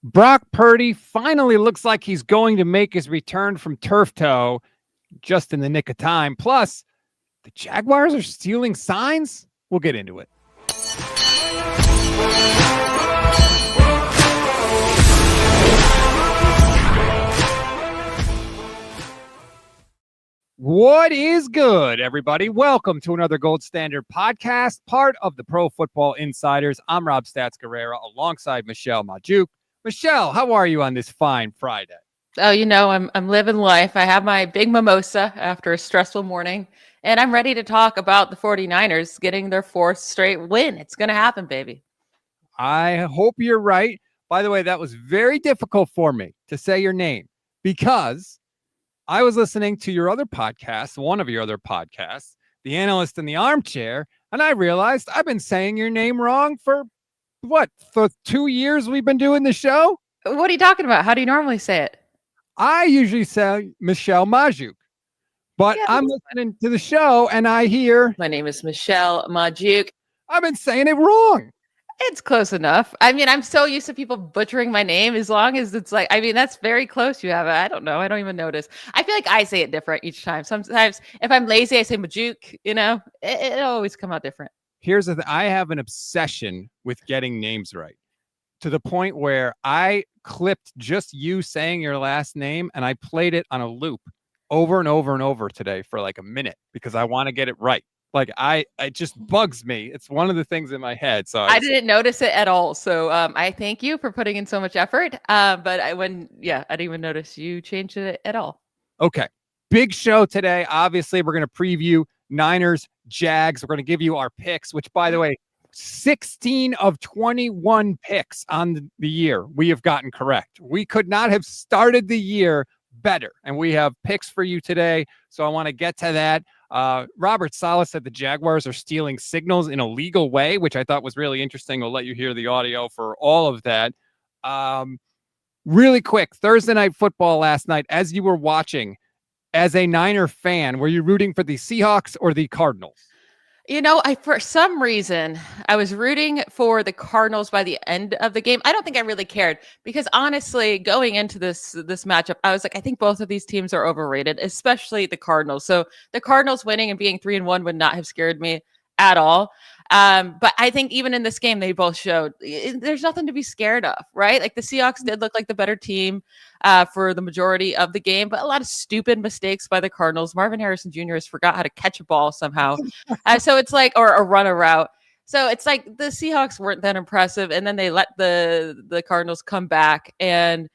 Brock Purdy finally looks like he's going to make his return from turf toe just in the nick of time. Plus, the Jaguars are stealing signs. We'll get into it. What is good, everybody? Welcome to another Gold Standard podcast, part of the Pro Football Insiders. I'm Rob Stats Guerrera alongside Michelle Majuk. Michelle, how are you on this fine Friday? Oh, I'm living life. I have my big mimosa after a stressful morning, and I'm ready to talk about the 49ers getting their fourth straight win. It's going to happen, baby. I hope you're right. By the way, that was very difficult for me to say your name because I was listening to your other podcast, one of your other podcasts, The Analyst in the Armchair, and I realized I've been saying your name wrong for 2 years we've been doing the show? What are you talking about? How do you normally say it? I usually say Michelle Majuk, but I'm listening to the show and I hear... My name is Michelle Majuk. I've been saying it wrong. It's close enough. I mean, I'm so used to people butchering my name as long as it's like, I mean, that's very close. You have it. I don't know. I don't even notice. I feel like I say it different each time. Sometimes if I'm lazy, I say Majuk, it'll always come out different. Here's the thing. I have an obsession with getting names right to the point where I clipped just you saying your last name and I played it on a loop over and over and over today for like a minute because I want to get it right. Like it just bugs me. It's one of the things in my head. So I didn't notice it at all. So I thank you for putting in so much effort. But I didn't even notice you changed it at all. Okay. Big show today. Obviously, we're going to preview Niners, Jags. We're going to give you our picks, which, by the way, 16 of 21 picks on the year we have gotten correct. We could not have started the year better. And we have picks for you today. So I want to get to that. Robert Saleh said the Jaguars are stealing signals in a legal way, which I thought was really interesting. We'll let you hear the audio for all of that. Really quick, Thursday Night Football last night, as you were watching, as a Niner fan, were you rooting for the Seahawks or the Cardinals? For some reason, I was rooting for the Cardinals by the end of the game. I don't think I really cared because honestly, going into this matchup, I was like, I think both of these teams are overrated, especially the Cardinals. So the Cardinals winning and being 3-1 would not have scared me at all. But I think even in this game, they both showed there's nothing to be scared of, right? Like the Seahawks did look like the better team for the majority of the game, but a lot of stupid mistakes by the Cardinals. Marvin Harrison Jr. has forgot how to catch a ball somehow. So it's like, or run a route. So it's like the Seahawks weren't that impressive. And then they let the Cardinals come back and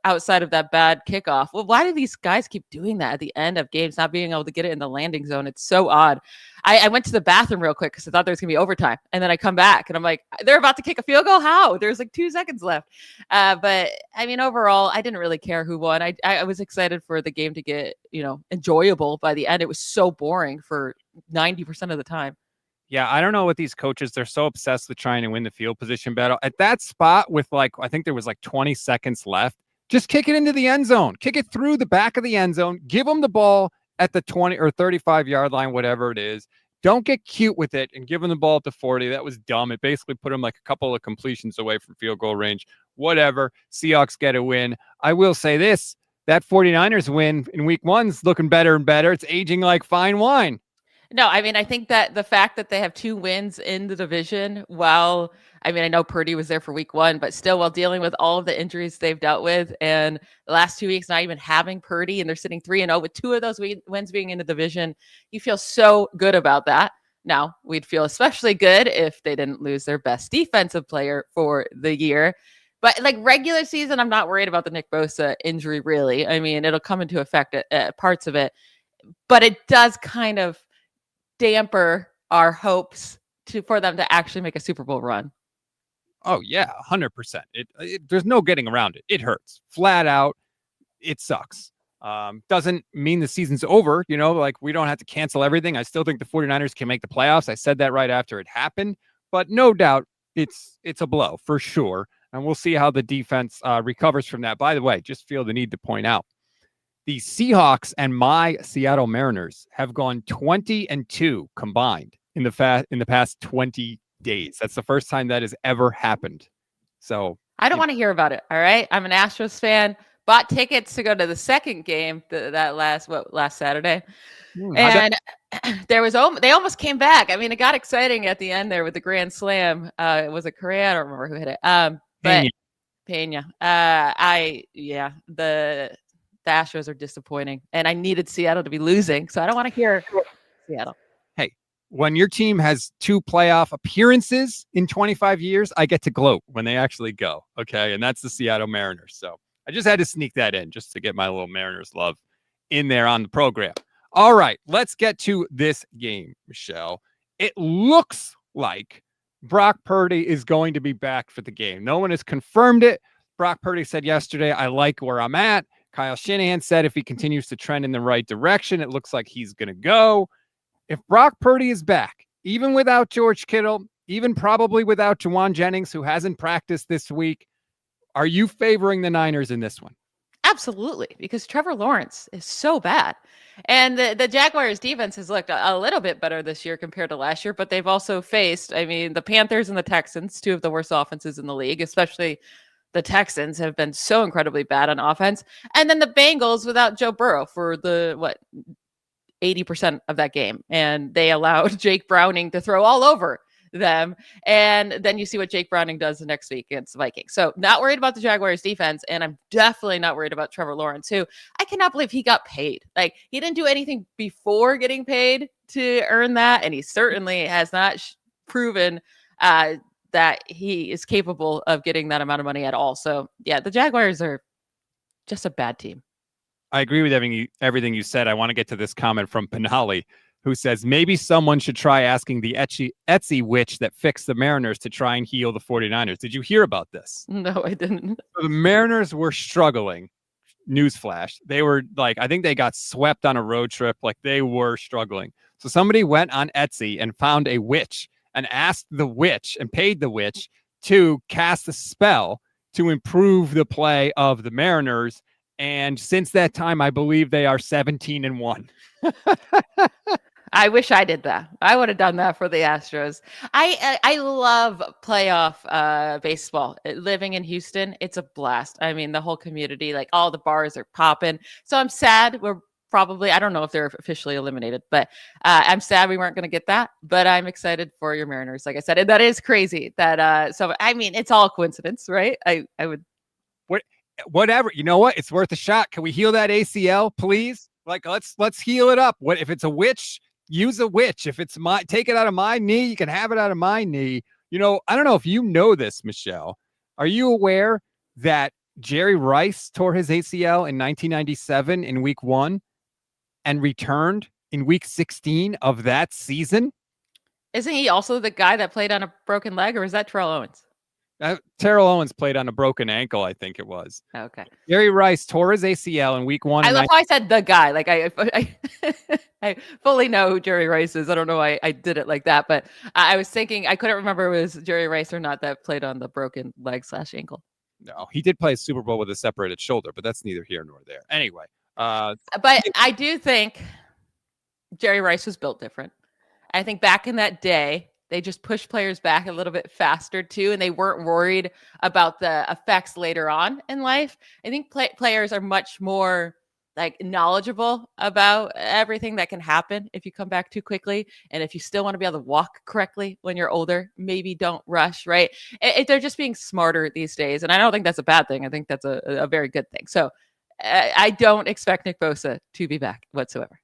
outside of that bad kickoff. Well, why do these guys keep doing that at the end of games, not being able to get it in the landing zone? It's so odd. I went to the bathroom real quick because I thought there was going to be overtime. And then I come back and I'm like, they're about to kick a field goal? How? There's like 2 seconds left. But I mean, overall, I didn't really care who won. I was excited for the game to get, enjoyable by the end. It was so boring for 90% of the time. Yeah, I don't know what these coaches, they're so obsessed with trying to win the field position battle. At that spot with I think there was 20 seconds left, just kick it into the end zone. Kick it through the back of the end zone. Give them the ball at the 20 or 35-yard line, whatever it is. Don't get cute with it and give them the ball at the 40. That was dumb. It basically put them a couple of completions away from field goal range. Whatever. Seahawks get a win. I will say this, that 49ers win in week 1's looking better and better. It's aging like fine wine. No, I mean, I think that the fact that they have 2 wins in the division, I know Purdy was there for week 1, but still while dealing with all of the injuries they've dealt with and the last 2 weeks not even having Purdy and they're sitting 3-0 with 2 of those wins being in the division, you feel so good about that. Now, we'd feel especially good if they didn't lose their best defensive player for the year. But regular season, I'm not worried about the Nick Bosa injury, really. I mean, it'll come into effect at parts of it, but it does kind of damper our hopes for them to actually make a Super Bowl run. Oh yeah, 100%. There's no getting around it. It hurts flat out. It sucks. Doesn't mean the season's over. We don't have to cancel everything. I still think the 49ers can make the playoffs. I said that right after it happened, but no doubt it's a blow for sure. And we'll see how the defense recovers from that. By the way, just feel the need to point out the Seahawks and my Seattle Mariners have gone 20-2 combined in the past 20 days. That's the first time that has ever happened. So I don't want to hear about it. All right. I'm an Astros fan. Bought tickets to go to the second game last Saturday. And they almost came back. I mean, it got exciting at the end there with the grand slam. Was it Correa? I don't remember who hit it. But Pena. The Astros are disappointing, and I needed Seattle to be losing, so I don't want to hear Seattle. Hey, when your team has 2 playoff appearances in 25 years, I get to gloat when they actually go. Okay, and that's the Seattle Mariners. So I just had to sneak that in just to get my little Mariners love in there on the program. All right, let's get to this game, Michelle. It looks like Brock Purdy is going to be back for the game. No one has confirmed it. Brock Purdy said yesterday, I like where I'm at. Kyle Shanahan said if he continues to trend in the right direction, it looks like he's going to go. If Brock Purdy is back, even without George Kittle, even probably without Juwan Jennings, who hasn't practiced this week, are you favoring the Niners in this one? Absolutely, because Trevor Lawrence is so bad. And the Jaguars defense has looked a little bit better this year compared to last year, but they've also faced, the Panthers and the Texans, 2 of the worst offenses in the league, especially the Texans have been so incredibly bad on offense. And then the Bengals without Joe Burrow for 80% of that game. And they allowed Jake Browning to throw all over them. And then you see what Jake Browning does the next week against the Vikings. So not worried about the Jaguars defense. And I'm definitely not worried about Trevor Lawrence, who I cannot believe he got paid. Like, he didn't do anything before getting paid to earn that. And he certainly has not proven that he is capable of getting that amount of money at all. So yeah, the Jaguars are just a bad team. I agree with everything you said. I want to get to this comment from Penali, who says maybe someone should try asking the Etsy witch that fixed the Mariners to try and heal the 49ers. Did you hear about this? No, I didn't. So the Mariners were struggling. Newsflash. They were I think they got swept on a road trip. Like, they were struggling. So somebody went on Etsy and found a witch and asked the witch and paid the witch to cast a spell to improve the play of the Mariners. And since that time, I believe they are 17-1. I wish I did that. I would have done that for the Astros. I love playoff baseball. Living in Houston, it's a blast. I mean, the whole community, like, all the bars are popping. So I'm sad we're probably, I don't know if they're officially eliminated, but I'm sad we weren't going to get that. But I'm excited for your Mariners, like I said. And that is crazy. It's all coincidence, right? I would. Whatever. You know what? It's worth a shot. Can we heal that ACL, please? Like, let's heal it up. What if it's a witch? Use a witch. If it's take it out of my knee, you can have it out of my knee. I don't know if you know this, Michelle. Are you aware that Jerry Rice tore his ACL in 1997 in week 1 and returned in week 16 of that season? Isn't he also the guy that played on a broken leg, or is that Terrell Owens? Terrell Owens played on a broken ankle, I think it was. Okay. Jerry Rice tore his ACL in week 1. I love how I said the guy. Like, I fully know who Jerry Rice is. I don't know why I did it like that, but I was thinking, I couldn't remember if it was Jerry Rice or not that played on the broken leg / ankle. No, he did play a Super Bowl with a separated shoulder, but that's neither here nor there. Anyway. But I do think Jerry Rice was built different. I think back in that day, they just pushed players back a little bit faster too, and they weren't worried about the effects later on in life. I think players are much more knowledgeable about everything that can happen if you come back too quickly. And if you still want to be able to walk correctly when you're older, maybe don't rush, right? They're just being smarter these days. And I don't think that's a bad thing. I think that's a very good thing. So I don't expect Nick Bosa to be back whatsoever.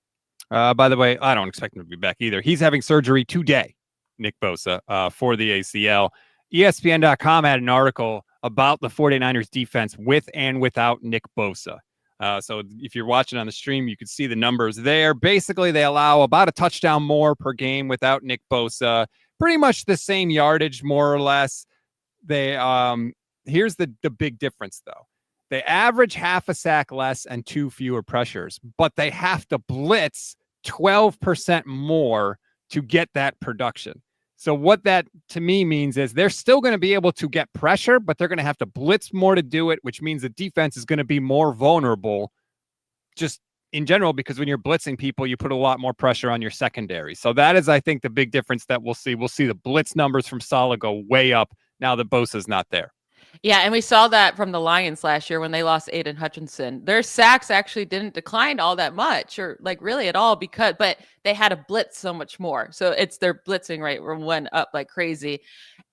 By the way, I don't expect him to be back either. He's having surgery today, Nick Bosa, for the ACL. ESPN.com had an article about the 49ers defense with and without Nick Bosa. So if you're watching on the stream, you can see the numbers there. Basically, they allow about a touchdown more per game without Nick Bosa. Pretty much the same yardage, more or less. They here's the big difference, though. They average half a sack less and 2 fewer pressures, but they have to blitz 12% more to get that production. So what that to me means is they're still going to be able to get pressure, but they're going to have to blitz more to do it, which means the defense is going to be more vulnerable just in general, because when you're blitzing people, you put a lot more pressure on your secondary. So that is, I think, the big difference that we'll see. We'll see the blitz numbers from Saleh go way up now that Bosa's not there. Yeah, and we saw that from the Lions last year when they lost Aiden Hutchinson. Their sacks actually didn't decline all that much, or like really at all, but they had to blitz so much more. So it's their blitzing rate went up like crazy.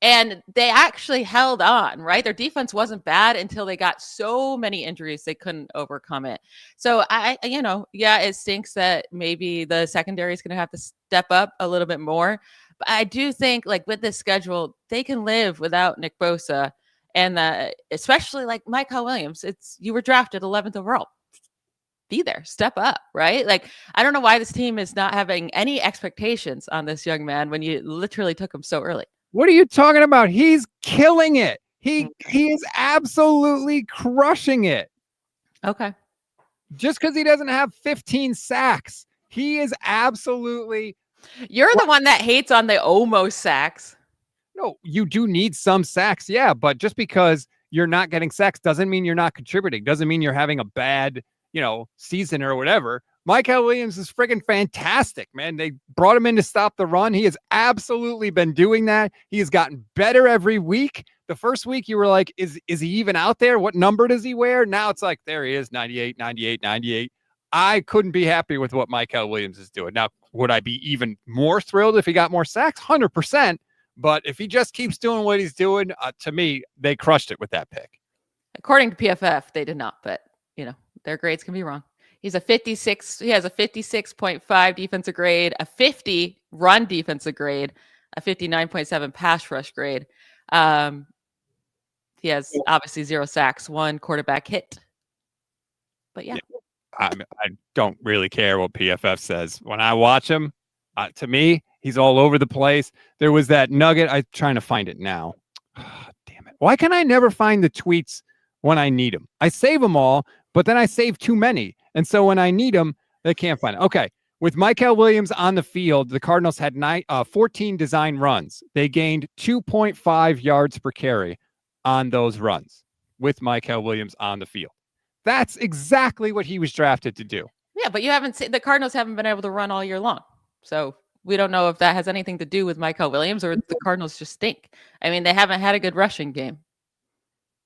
And they actually held on, right? Their defense wasn't bad until they got so many injuries they couldn't overcome it. So yeah, it stinks that maybe the secondary is going to have to step up a little bit more. But I do think like with this schedule, they can live without Nick Bosa. And especially like Michael Williams, you were drafted 11th overall. Be there, step up, right? Like, I don't know why this team is not having any expectations on this young man when you literally took him so early. What are you talking about? He's killing it. He is absolutely crushing it. Okay. Just because he doesn't have 15 sacks, he is absolutely. You're the one that hates on the almost sacks. No, you do need some sacks, yeah, but just because you're not getting sacks doesn't mean you're not contributing. Doesn't mean you're having a bad, season or whatever. Michael Williams is friggin' fantastic, man. They brought him in to stop the run. He has absolutely been doing that. He has gotten better every week. The first week you were like, is he even out there? What number does he wear? Now it's like, there he is, 98, 98, 98. I couldn't be happy with what Michael Williams is doing. Now, would I be even more thrilled if he got more sacks? 100%. But if he just keeps doing what he's doing, to me, they crushed it with that pick. According to PFF, they did not, but their grades can be wrong. He has a 56.5 defensive grade, a 50 run defensive grade, a 59.7 pass rush grade. He has obviously 0 sacks, 1 quarterback hit. But yeah. I don't really care what PFF says. When I watch him, to me, he's all over the place. There was that nugget. I'm trying to find it now. Damn it. Why can I never find the tweets when I need them? I save them all, but then I save too many. And so when I need them, they can't find it. Okay. With Michael Williams on the field, the Cardinals had 14 design runs. They gained 2.5 yards per carry on those runs with Michael Williams on the field. That's exactly what he was drafted to do. Yeah, but the Cardinals haven't been able to run all year long. So we don't know if that has anything to do with Michael Williams or the Cardinals just stink. I mean, they haven't had a good rushing game.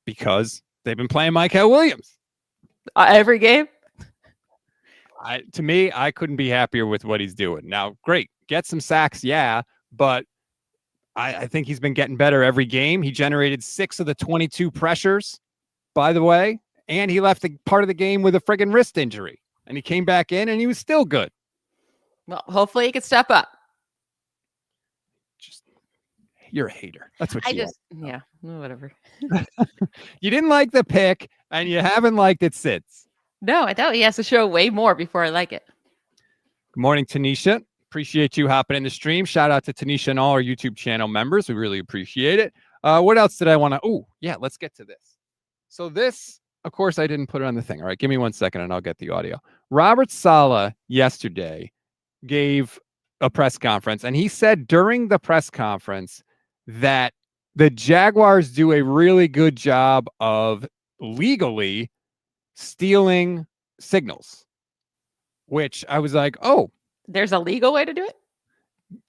Because they've been playing Michael Williams. Every game? To me, I couldn't be happier with what he's doing. Now, great. Get some sacks, yeah, but I think he's been getting better every game. He generated 6 of the 22 pressures, by the way, and he left the part of the game with a friggin' wrist injury. And he came back in, and he was still good. Well, hopefully he could step up. You're a hater. That's what you are. Yeah, whatever. You didn't like the pick, and you haven't liked it since. No, I thought he has to show way more before I like it. Good morning, Tanisha. Appreciate you hopping in the stream. Shout out to Tanisha and all our YouTube channel members. We really appreciate it. What else did I want to? Oh, yeah, let's get to this. So this, of course, I didn't put it on the thing. All right, give me 1 second, and I'll get the audio. Robert Saleh yesterday gave a press conference, and he said during the press conference that the Jaguars do a really good job of legally stealing signals, which I was like, oh. There's a legal way to do it?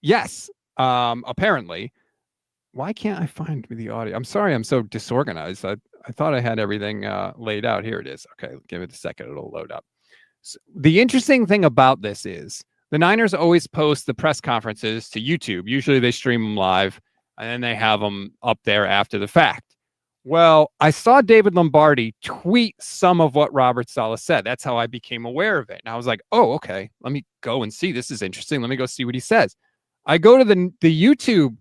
Yes, apparently. Why can't I find the audio? I'm sorry, I'm so disorganized. I thought I had everything laid out. Here it is. Okay, give it a second. It'll load up. So the interesting thing about this is the Niners always post the press conferences to YouTube. Usually they stream them live, and then they have them up there after the fact. Well, I saw David Lombardi tweet some of what Robert Saleh said. That's how I became aware of it. And I was like, oh, okay, let me go and see. This is interesting. Let me go see what he says. I go to the YouTube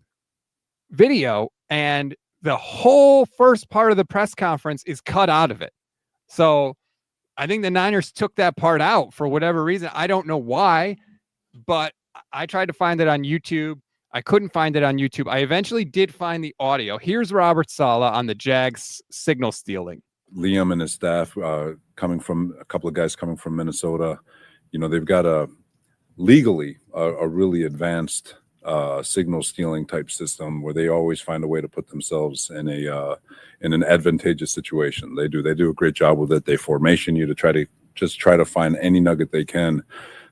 video, and the whole first part of the press conference is cut out of it. So I think the Niners took that part out for whatever reason. I don't know why, but I tried to find it on YouTube. I couldn't find it on YouTube. I eventually did find the audio. Here's Robert Saleh on the Jags signal stealing. Liam and his staff, coming from a couple of guys coming from Minnesota, they've got a really advanced signal stealing type system where they always find a way to put themselves in an advantageous situation. They do a great job with it. They formation you to try to find any nugget they can.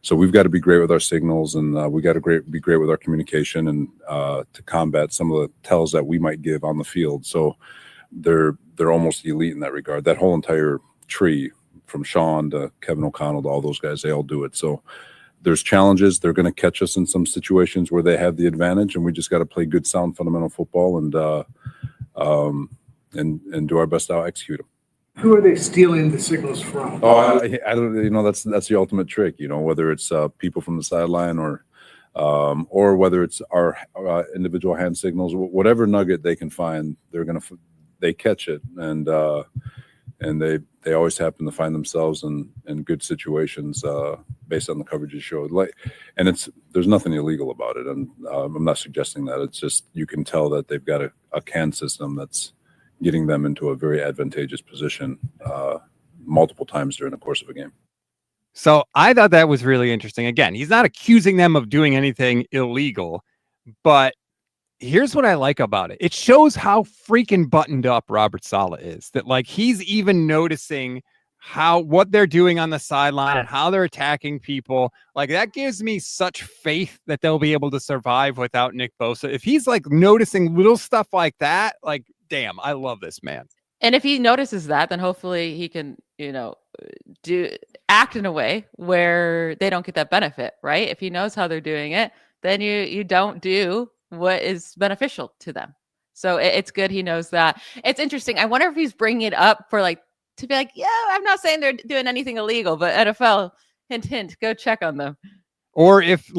So we've got to be great with our signals, and we got to be great with our communication, and to combat some of the tells that we might give on the field. So they're almost elite in that regard. That whole entire tree, from Sean to Kevin O'Connell to all those guys, they all do it. So there's challenges. They're going to catch us in some situations where they have the advantage, and we just got to play good, sound, fundamental football and do our best to execute them. Who are they stealing the signals from? Oh, I don't. That's the ultimate trick. Whether it's people from the sideline or whether it's our individual hand signals, whatever nugget they can find, they catch it, and they always happen to find themselves in good situations based on the coverage you showed. There's nothing illegal about it, and I'm not suggesting that. It's just you can tell that they've got a CAN system that's getting them into a very advantageous position multiple times during the course of a game. So I thought that was really interesting. Again, he's not accusing them of doing anything illegal, but here's what I like about it. It shows how freaking buttoned up Robert Saleh is, that he's even noticing what they're doing on the sideline and how they're attacking people. That gives me such faith that they'll be able to survive without Nick Bosa. If he's noticing little stuff like that, damn, I love this man. And if he notices that, then hopefully he can, act in a way where they don't get that benefit, right? If he knows how they're doing it, then you don't do what is beneficial to them. So it's good he knows that. It's interesting. I wonder if he's bringing it up for to be yeah, I'm not saying they're doing anything illegal, but NFL, hint, hint, go check on them. Or if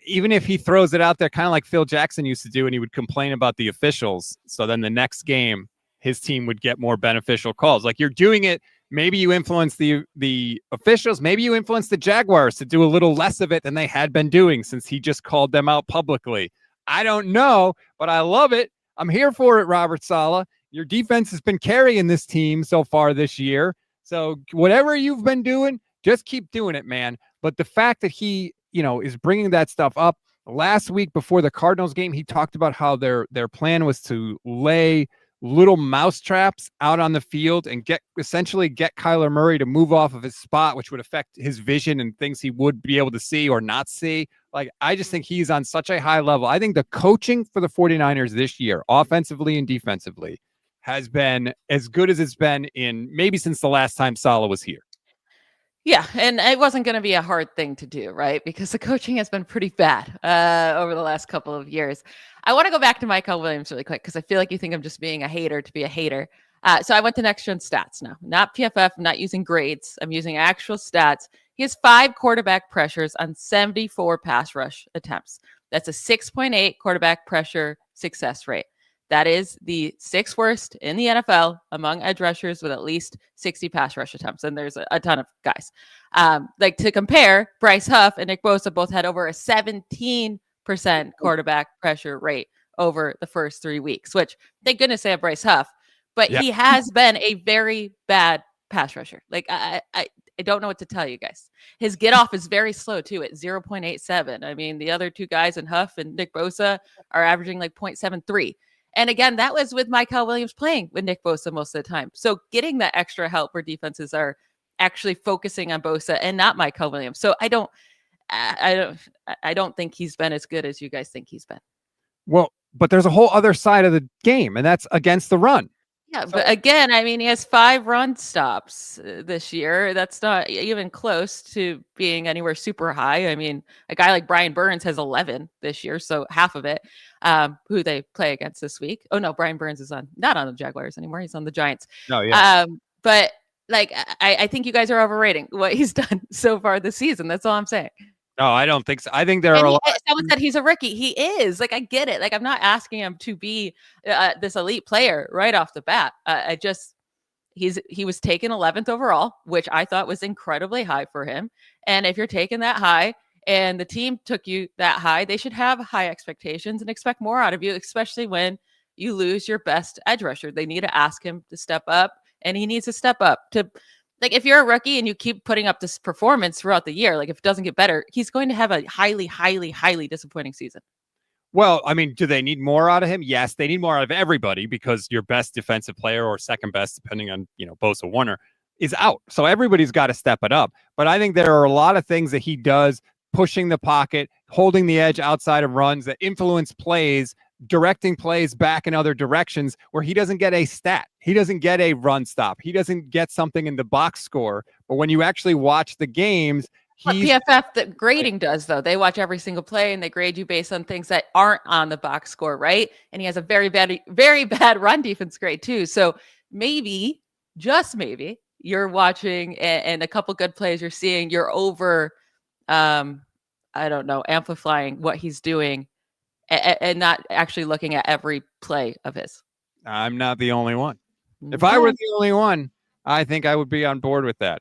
even if he throws it out there, kind of like Phil Jackson used to do, and he would complain about the officials. So then the next game, his team would get more beneficial calls. You're doing it. Maybe you influence the officials. Maybe you influence the Jaguars to do a little less of it than they had been doing since he just called them out publicly. I don't know, but I love it. I'm here for it, Robert Saleh. Your defense has been carrying this team so far this year. So whatever you've been doing, just keep doing it, man. But the fact that he, is bringing that stuff up last week before the Cardinals game, he talked about how their plan was to lay little mouse traps out on the field and essentially get Kyler Murray to move off of his spot, which would affect his vision and things he would be able to see or not see. I just think he's on such a high level. I think the coaching for the 49ers this year, offensively and defensively, has been as good as it's been in maybe since the last time Saleh was here. Yeah, and it wasn't going to be a hard thing to do, right? Because the coaching has been pretty bad over the last couple of years. I want to go back to Michael Williams really quick because I feel like you think I'm just being a hater to be a hater. So I went to Next Gen Stats now, not PFF, not using grades. I'm using actual stats. He has 5 quarterback pressures on 74 pass rush attempts. That's a 6.8 quarterback pressure success rate. That is the 6th worst in the NFL among edge rushers with at least 60 pass rush attempts. And there's a ton of guys. To compare, Bryce Huff and Nick Bosa both had over a 17% quarterback pressure rate over the first 3 weeks, which thank goodness they have Bryce Huff. But he has been a very bad pass rusher. I don't know what to tell you guys. His get off is very slow too at 0.87. I mean, the other two guys in Huff and Nick Bosa are averaging 0.73. And again, that was with Michael Williams playing with Nick Bosa most of the time. So getting that extra help where defenses are actually focusing on Bosa and not Michael Williams. So I don't think he's been as good as you guys think he's been. Well, but there's a whole other side of the game, and that's against the run. Yeah, but again, I mean, he has 5 run stops this year. That's not even close to being anywhere super high. I mean, a guy like Brian Burns has 11 this year, so half of it. Who they play against this week? Oh no, Brian Burns is not on the Jaguars anymore. He's on the Giants. No, yeah. But I think you guys are overrating what he's done so far this season. That's all I'm saying. No, I don't think so. I think there are a lot. Someone said he's a rookie. He is. I get it. I'm not asking him to be this elite player right off the bat. He was taken 11th overall, which I thought was incredibly high for him. And if you're taking that high and the team took you that high, they should have high expectations and expect more out of you, especially when you lose your best edge rusher. They need to ask him to step up, and he needs to step up to. If you're a rookie and you keep putting up this performance throughout the year, if it doesn't get better, he's going to have a highly, highly, highly disappointing season. Well, I mean, do they need more out of him? Yes, they need more out of everybody because your best defensive player or second best, depending on, Bosa Warner, is out. So everybody's got to step it up. But I think there are a lot of things that he does, pushing the pocket, holding the edge outside of runs that influence plays directing plays back in other directions where he doesn't get a stat. He doesn't get a run stop. He doesn't get something in the box score. But when you actually watch the games, what PFF the grading does, though, they watch every single play and they grade you based on things that aren't on the box score, right? And he has a very bad run defense grade too. So maybe, just maybe, you're watching and a couple good plays you're seeing, you're over, I don't know, amplifying what he's doing and not actually looking at every play of his. I'm not the only one. If I were the only one, I think I would be on board with that.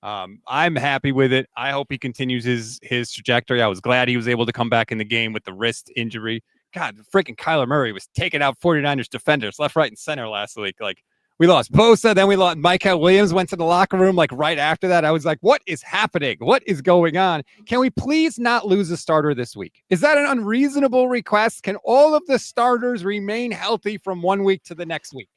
I'm happy with it. I hope he continues his trajectory. I was glad he was able to come back in the game with the wrist injury. God, freaking Kyler Murray was taking out 49ers defenders left, right, and center last week. Like, we lost Bosa, then we lost Michael Williams, went to the locker room like right after that. I was like, what is happening? What is going on? Can we please not lose a starter this week? Is that an unreasonable request? Can all of the starters remain healthy from one week to the next week?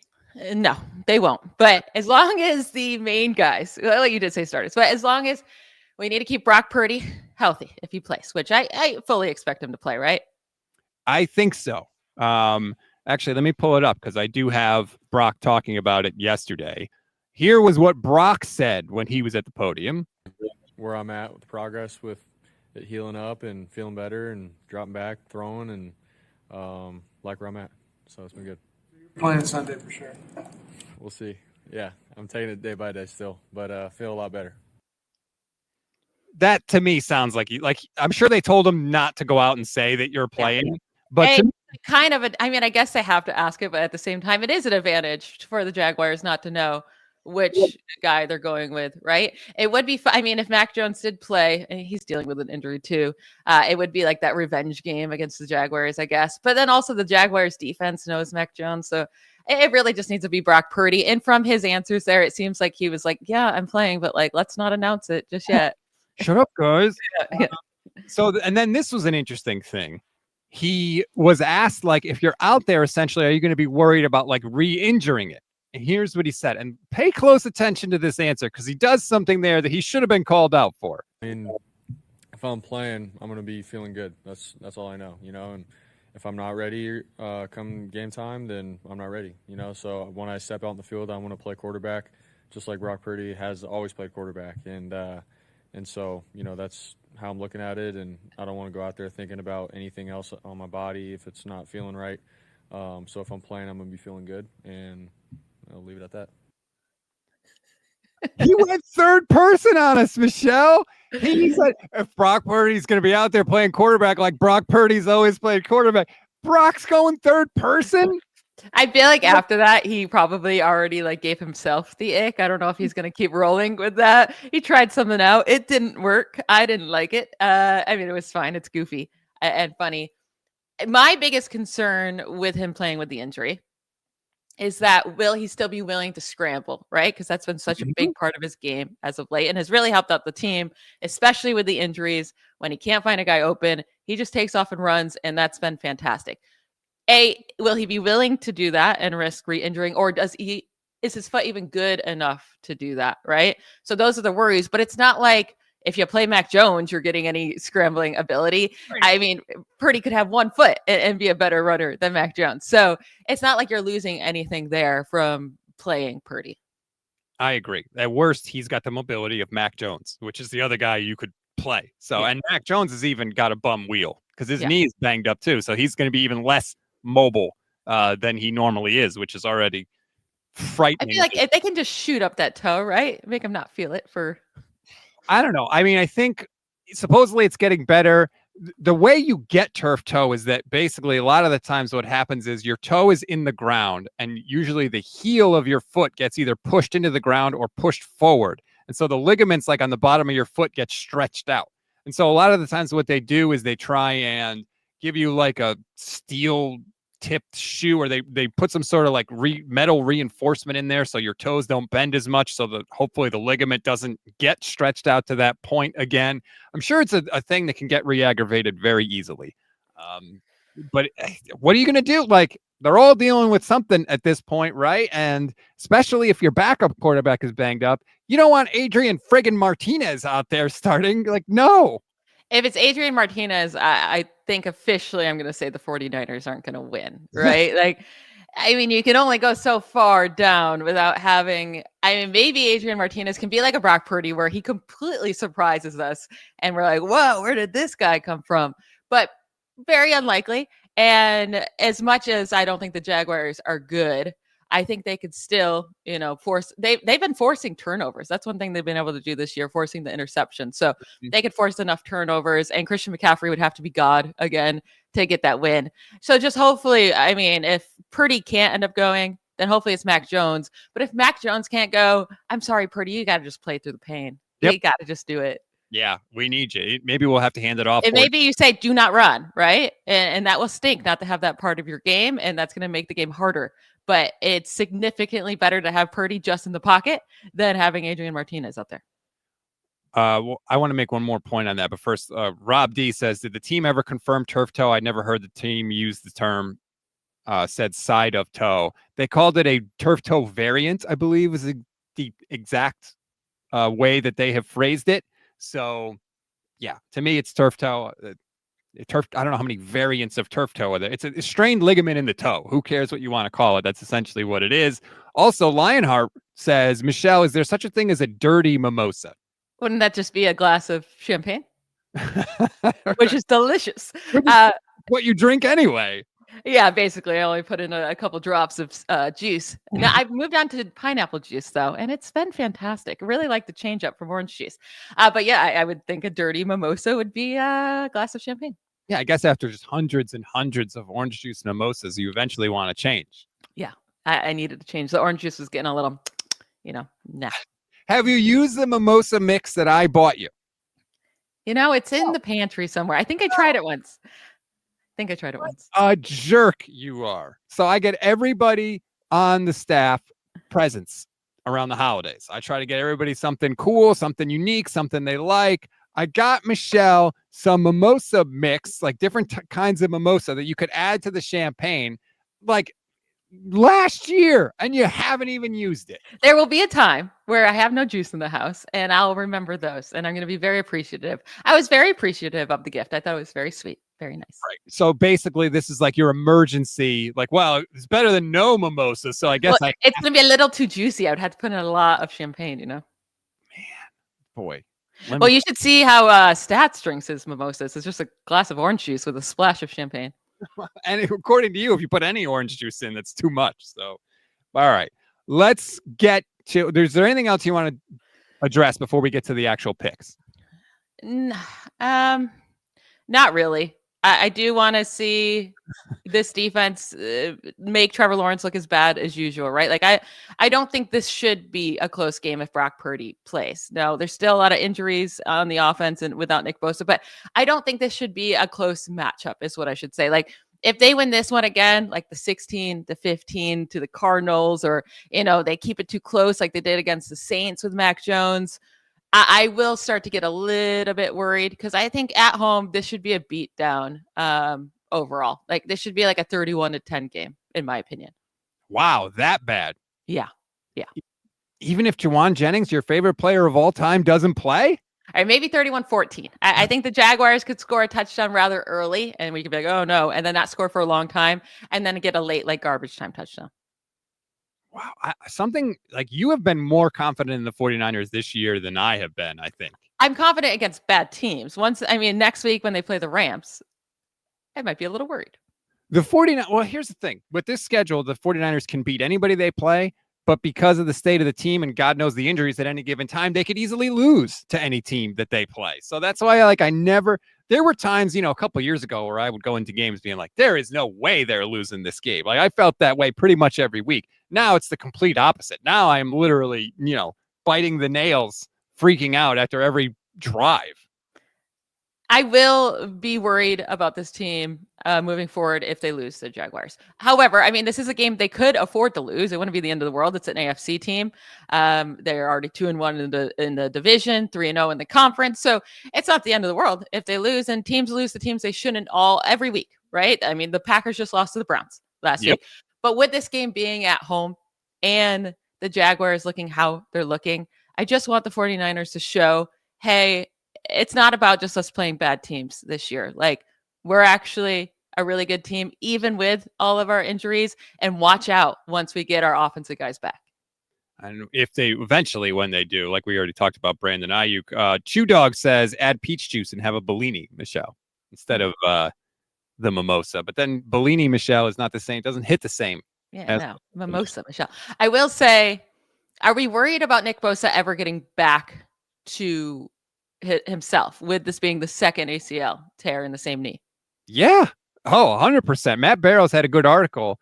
No, they won't. But as long as the main guys, well, you did say starters, but as long as we need to keep Brock Purdy healthy if he plays, which I fully expect him to play, right? I think so. Actually, let me pull it up because I do have Brock talking about it yesterday. Here was what Brock said when he was at the podium. Where I'm at with progress with it healing up and feeling better and dropping back, throwing, and like where I'm at. So it's been good. Playing Sunday for sure. We'll see. Yeah, I'm taking it day by day still, but feel a lot better. That to me sounds like I'm sure they told him not to go out and say that you're playing, but kind of I guess they have to ask it, but at the same time, it is an advantage for the Jaguars not to know which guy they're going with, right? It would be, if Mac Jones did play, and he's dealing with an injury too, it would be like that revenge game against the Jaguars, I guess. But then also the Jaguars defense knows Mac Jones, so it really just needs to be Brock Purdy. And from his answers there, it seems like he was like, yeah, I'm playing, but like, let's not announce it just yet. Shut up, guys. Yeah. And then this was an interesting thing. He was asked, like, if you're out there, essentially, are you going to be worried about like re-injuring it? And here's what he said, and pay close attention to this answer because he does something there that he should have been called out for. If I'm playing, I'm going to be feeling good. That's all I know, and if I'm not ready come game time, then I'm not ready, So when I step out in the field, I want to play quarterback just like Brock Purdy has always played quarterback. And so, that's how I'm looking at it, and I don't want to go out there thinking about anything else on my body if it's not feeling right. So if I'm playing, I'm going to be feeling good, and I'll leave it at that. He went third person on us, Michelle. He said if Brock Purdy's going to be out there playing quarterback like Brock Purdy's always played quarterback, Brock's going third person. I feel like after that, he probably already like gave himself the ick. I don't know if he's going to keep rolling with that. He tried something out. It didn't work. I didn't like it. It was fine. It's goofy and funny. My biggest concern with him playing with the injury is that will he still be willing to scramble, right? Because that's been such a big part of his game as of late and has really helped out the team, especially with the injuries. When he can't find a guy open, he just takes off and runs, and that's been fantastic. Will he be willing to do that and risk re-injuring, or is his foot even good enough to do that, right? So those are the worries, but it's not like if you play Mac Jones, you're getting any scrambling ability. Right. Purdy could have one foot and be a better runner than Mac Jones. So it's not like you're losing anything there from playing Purdy. I agree. At worst, he's got the mobility of Mac Jones, which is the other guy you could play. So, and Mac Jones has even got a bum wheel because his knee is banged up too. So he's going to be even less mobile than he normally is, which is already frightening. I feel like if they can just shoot up that toe, right? Make him not feel it for... I don't know. I think supposedly it's getting better. The way you get turf toe is that basically a lot of the times what happens is your toe is in the ground and usually the heel of your foot gets either pushed into the ground or pushed forward. And so the ligaments like on the bottom of your foot get stretched out. And so a lot of the times what they do is they try and give you like a steel tipped shoe, or they put some sort of like metal reinforcement in there so your toes don't bend as much, so that hopefully the ligament doesn't get stretched out to that point again. I'm sure it's a thing that can get re-aggravated very easily. But what are you going to do? Like, they're all dealing with something at this point, right? And especially if your backup quarterback is banged up, you don't want Adrian friggin' Martinez out there starting. Like, no. If it's Adrian Martinez, I think officially I'm going to say the 49ers aren't going to win, right? Like, I mean, you can only go so far down without having, I mean, maybe Adrian Martinez can be like a Brock Purdy where he completely surprises us and we're like, whoa, where did this guy come from? But very unlikely. And as much as I don't think the Jaguars are good, I think they could still, force. They've been forcing turnovers. That's one thing they've been able to do this year, forcing the interception. So they could force enough turnovers, and Christian McCaffrey would have to be God again to get that win. So just hopefully, I mean, if Purdy can't end up going, then hopefully it's Mac Jones. But if Mac Jones can't go, I'm sorry, Purdy, you got to just play through the pain. Yep. You got to just do it. Yeah, we need you. Maybe we'll have to hand it off. And maybe you say, do not run, right? And that will stink not to have that part of your game, and that's going to make the game harder. But it's significantly better to have Purdy just in the pocket than having Adrian Martinez out there. Well, I want to make one more point on that. But first, Rob D says, did the team ever confirm turf toe? I never heard the team use the term, said side of toe. They called it a turf toe variant, I believe is the exact way that they have phrased it. So, yeah, to me, it's turf toe. I don't know how many variants of turf toe are there. It's a strained ligament in the toe. Who cares what you want to call it? That's essentially what it is. Also, Lionheart says, Michelle, is there such a thing as a dirty mimosa? Wouldn't that just be a glass of champagne? Which is delicious. What you drink anyway. Yeah, basically, I only put in a couple drops of juice. Now, I've moved on to pineapple juice, though, and it's been fantastic. I really like the change up from orange juice. But yeah, I would think a dirty mimosa would be a glass of champagne. Yeah, I guess after just hundreds and hundreds of orange juice mimosas, you eventually want to change. Yeah, I needed to change. The orange juice was getting a little, nah. Have you used the mimosa mix that I bought you? It's in the pantry somewhere. I think I tried it once. A jerk you are. So I get everybody on the staff presents around the holidays. I try to get everybody something cool, something unique, something they like. I got Michelle some mimosa mix, like different kinds of mimosa that you could add to the champagne, like last year, and you haven't even used it. There will be a time where I have no juice in the house, and I'll remember those, and I'm going to be very appreciative. I was very appreciative of the gift. I thought it was very sweet. Very nice. Right. So basically, this is like your emergency. Like, well, it's better than no mimosa. So I guess it's going to be a little too juicy. I would have to put in a lot of champagne, Man, boy. Well, you should see how Stats drinks his mimosas. It's just a glass of orange juice with a splash of champagne. And according to you, if you put any orange juice in, that's too much. So, all right. Let's get to. Is there anything else you want to address before we get to the actual picks? Not really. I do want to see this defense make Trevor Lawrence look as bad as usual, right? Like I don't think this should be a close game if Brock Purdy plays. No, there's still a lot of injuries on the offense and without Nick Bosa, but I don't think this should be a close matchup is what I should say. Like if they win this one again, like the 16-15 to the Cardinals, or, they keep it too close like they did against the Saints with Mac Jones, I will start to get a little bit worried because I think at home, this should be a beatdown overall. Like this should be like a 31-10 game, in my opinion. Wow, that bad. Yeah. Even if Juwan Jennings, your favorite player of all time, doesn't play? All right, maybe 31-14. I think the Jaguars could score a touchdown rather early, and we could be like, oh no, and then not score for a long time, and then get a late, like garbage time touchdown. Wow. Something like you have been more confident in the 49ers this year than I have been, I think. I'm confident against bad teams. Next week when they play the Rams, I might be a little worried. The 49ers, well, here's the thing. With this schedule, the 49ers can beat anybody they play, but because of the state of the team and God knows the injuries at any given time, they could easily lose to any team that they play. So that's why there were times, a couple of years ago where I would go into games being like, there is no way they're losing this game. Like I felt that way pretty much every week. Now it's the complete opposite. Now I'm literally, biting the nails, freaking out after every drive. I will be worried about this team moving forward if they lose to the Jaguars. However, this is a game they could afford to lose. It wouldn't be the end of the world. It's an AFC team. They're already 2-1 in the division, 3-0 in the conference. So it's not the end of the world if they lose. And teams lose to teams they shouldn't every week, right? The Packers just lost to the Browns last week. But with this game being at home and the Jaguars looking how they're looking, I just want the 49ers to show, hey, it's not about just us playing bad teams this year. Like we're actually a really good team, even with all of our injuries, and watch out once we get our offensive guys back. And if they eventually, when they do, like we already talked about Brandon Ayuk, Chew Dog says add peach juice and have a Bellini, Michelle, instead of the mimosa. But then Bellini, Michelle, is not the same. It doesn't hit the same. Yeah, no, mimosa, Michelle. I will say, are we worried about Nick Bosa ever getting back to himself with this being the second ACL tear in the same knee? Yeah. Oh, 100%. Matt Barrows had a good article.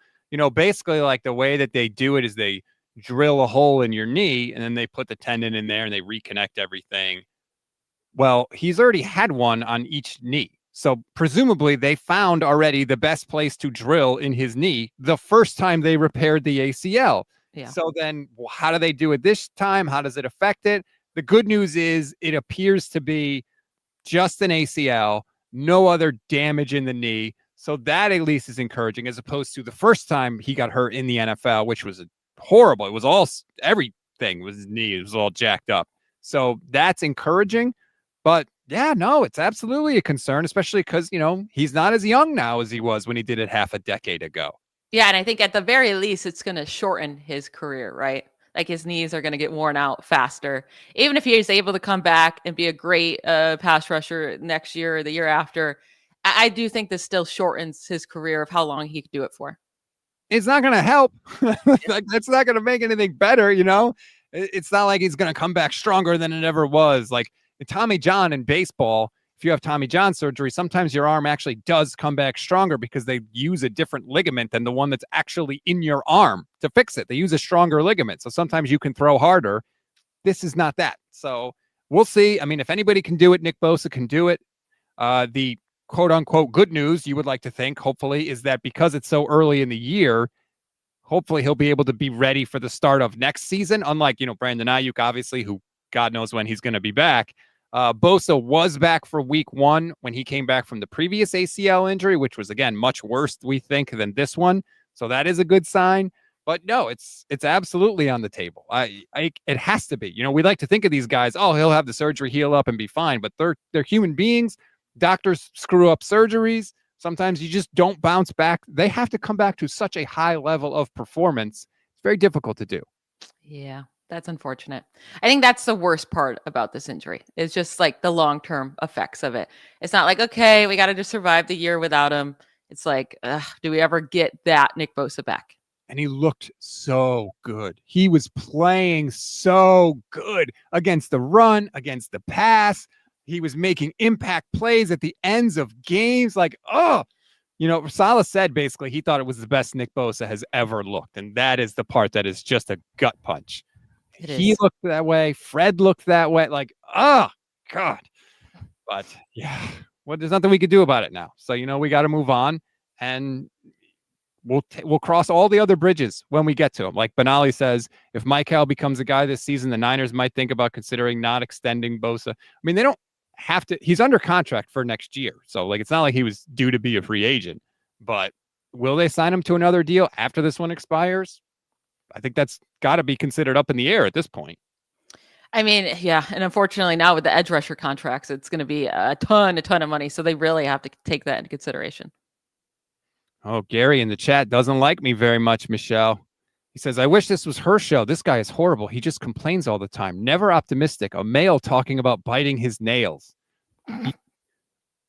Basically like the way that they do it is they drill a hole in your knee and then they put the tendon in there and they reconnect everything. Well, he's already had one on each knee. So presumably they found already the best place to drill in his knee the first time they repaired the ACL. Yeah. So then how do they do it this time? How does it affect it? The good news is it appears to be just an ACL, no other damage in the knee. So that at least is encouraging, as opposed to the first time he got hurt in the NFL, which was horrible. It was everything was his knee. It was all jacked up. So that's encouraging. But yeah, no, it's absolutely a concern, especially because, he's not as young now as he was when he did it half a decade ago. Yeah. And I think at the very least, it's going to shorten his career, right? Like his knees are going to get worn out faster. Even if he is able to come back and be a great pass rusher next year or the year after, I do think this still shortens his career of how long he could do it for. It's not going to help. That's not going to make anything better. It's not like he's going to come back stronger than it ever was. Like Tommy John in baseball, if you have Tommy John surgery, sometimes your arm actually does come back stronger because they use a different ligament than the one that's actually in your arm to fix it. They use a stronger ligament. So sometimes you can throw harder. This is not that. So we'll see. I mean, if anybody can do it, Nick Bosa can do it. The quote unquote good news, you would like to think, hopefully, is that because it's so early in the year, hopefully he'll be able to be ready for the start of next season. Unlike, Brandon Ayuk, obviously, who God knows when he's going to be back. Bosa was back for week 1 when he came back from the previous ACL injury, which was, again, much worse, we think, than this one. So that is a good sign. But no, it's absolutely on the table. It has to be. We like to think of these guys, he'll have the surgery, heal up, and be fine. But they're human beings. Doctors screw up surgeries. Sometimes you just don't bounce back. They have to come back to such a high level of performance. It's very difficult to do. Yeah, that's unfortunate. I think that's the worst part about this injury. It's just like the long-term effects of it. It's not like, okay, we got to just survive the year without him. It's like, do we ever get that Nick Bosa back? And he looked so good. He was playing so good against the run, against the pass. He was making impact plays at the ends of games. Like, Saleh said basically he thought it was the best Nick Bosa has ever looked. And that is the part that is just a gut punch. He looked that way. Fred looked that way. Like, God. But yeah, there's nothing we could do about it now. So, we got to move on. And we'll cross all the other bridges when we get to him. Like Benali says, if Michael becomes a guy this season, the Niners might think about considering not extending Bosa. I mean, they don't have to. He's under contract for next year. So, it's not like he was due to be a free agent. But will they sign him to another deal after this one expires? I think that's got to be considered up in the air at this point. I mean, yeah. And unfortunately, now with the edge rusher contracts, it's going to be a ton of money. So they really have to take that into consideration. Oh, Gary in the chat doesn't like me very much, Michelle. He says, I wish this was her show. This guy is horrible. He just complains all the time. Never optimistic. A male talking about biting his nails.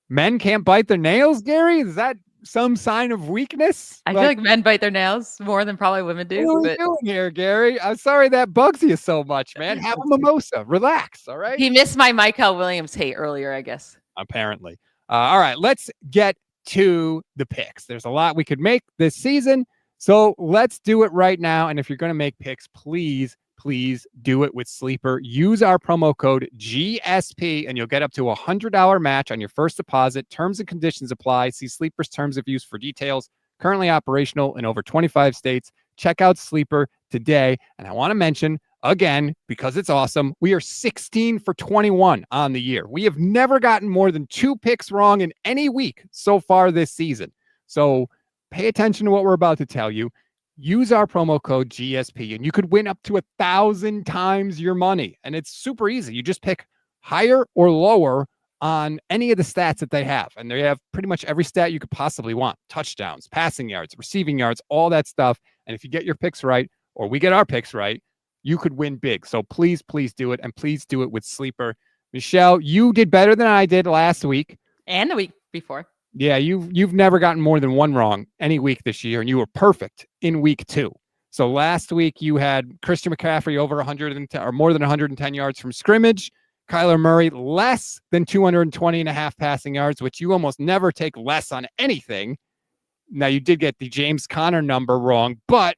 Men can't bite their nails, Gary? Is that some sign of weakness? I feel like men bite their nails more than probably women do. What are you doing here, Gary? I'm sorry that bugs you so much, man. Have a mimosa. Relax, all right? He missed my Michael Williams hate earlier, I guess. Apparently. All right, let's get to the picks. There's a lot we could make this season, so let's do it right now. And if you're going to make picks, please do it with Sleeper. Use our promo code GSP and you'll get up to $100 match on your first deposit. Terms and conditions apply. See Sleeper's terms of use for details. Currently operational in over 25 states. Check out Sleeper today. And I want to mention again, because it's awesome, we are 16 for 21 on the year. We have never gotten more than 2 picks wrong in any week so far this season. So pay attention to what we're about to tell you. Use our promo code GSP and you could win up to 1,000 times your money. And it's super easy. You just pick higher or lower on any of the stats that they have. And they have pretty much every stat you could possibly want: touchdowns, passing yards, receiving yards, all that stuff. And if you get your picks right, or we get our picks right, you could win big. So please, please do it. And please do it with Sleeper. Michelle, you did better than I did last week. And the week before. Yeah, you've never gotten more than one wrong any week this year, and you were perfect in week 2. So last week you had Christian McCaffrey over 110 or more than 110 yards from scrimmage. Kyler Murray less than 220.5 passing yards, which you almost never take less on anything. Now, you did get the James Conner number wrong, but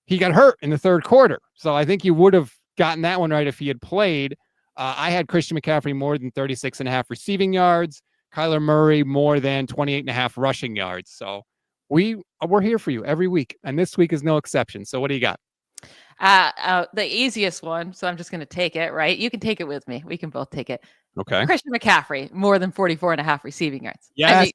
he got hurt in the third quarter. So I think you would have gotten that one right if he had played. I had Christian McCaffrey more than 36.5 receiving yards. Kyler Murray more than 28.5 rushing yards. So we're here for you every week, and this week is no exception. So what do you got? The easiest one. So I'm just going to take it, right? You can take it with me. We can both take it. Okay. Christian McCaffrey, more than 44.5 receiving yards. Yes. I mean,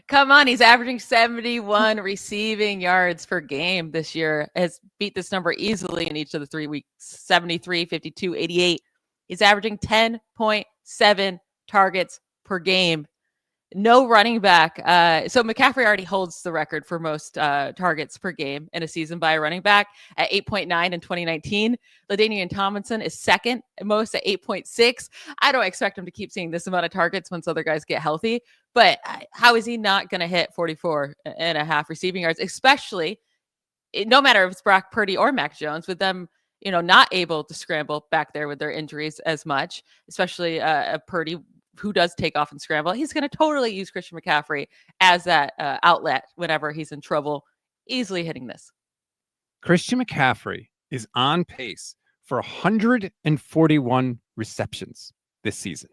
come on. He's averaging 71 receiving yards per game this year. Has beat this number easily in each of the 3 weeks: 73, 52, 88. He's averaging 10.7 targets per game. No running back. So McCaffrey already holds the record for most targets per game in a season by a running back at 8.9 in 2019. LaDainian Tomlinson is second most at 8.6. I don't expect him to keep seeing this amount of targets once other guys get healthy, but how is he not going to hit 44.5 receiving yards, especially no matter if it's Brock Purdy or Mac Jones, with them, not able to scramble back there with their injuries as much, especially Purdy, who does take off and scramble. He's going to totally use Christian McCaffrey as that outlet whenever he's in trouble, easily hitting this. Christian McCaffrey is on pace for 141 receptions this season.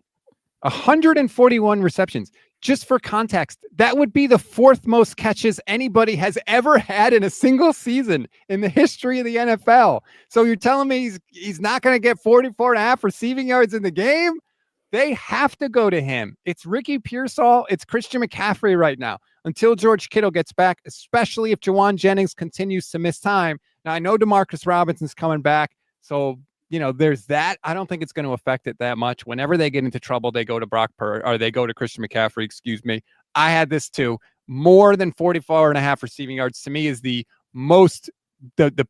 141 receptions. Just for context, that would be the 4th most catches anybody has ever had in a single season in the history of the NFL. So you're telling me he's not going to get 44.5 receiving yards in the game? They have to go to him. It's Ricky Pearsall. It's Christian McCaffrey right now until George Kittle gets back, especially if Jawan Jennings continues to miss time. Now, I know Demarcus Robinson's coming back, so, there's that. I don't think it's going to affect it that much. Whenever they get into trouble, they go to Brock Purdy, or they go to Christian McCaffrey, excuse me. I had this too. More than 44.5 receiving yards to me is the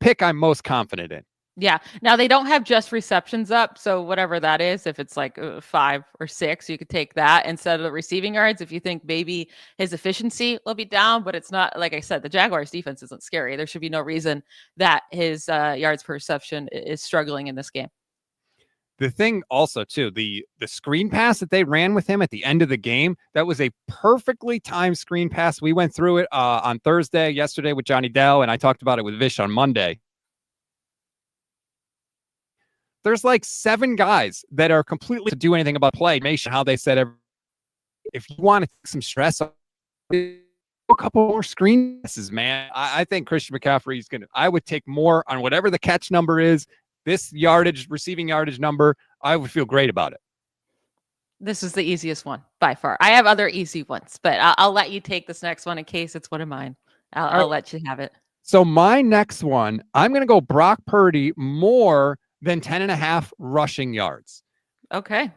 pick I'm most confident in. Yeah. Now they don't have just receptions up. So whatever that is, if it's like 5 or 6, you could take that instead of the receiving yards. If you think maybe his efficiency will be down, but it's not, like I said, the Jaguars defense isn't scary. There should be no reason that his yards per reception is struggling in this game. The thing also too, the screen pass that they ran with him at the end of the game, that was a perfectly timed screen pass. We went through it on yesterday with Johnny Dell, and I talked about it with Vish on Monday. There's like 7 guys that are completely to do anything about play. How they said, if you want to take some stress, a couple more screen passes, man. I think Christian McCaffrey is I would take more on whatever the catch number is. This receiving yardage number, I would feel great about it. This is the easiest one by far. I have other easy ones, but I'll let you take this next one in case it's one of mine. I'll let you have it. So my next one, I'm going to go Brock Purdy more than 10.5 rushing yards. Okay.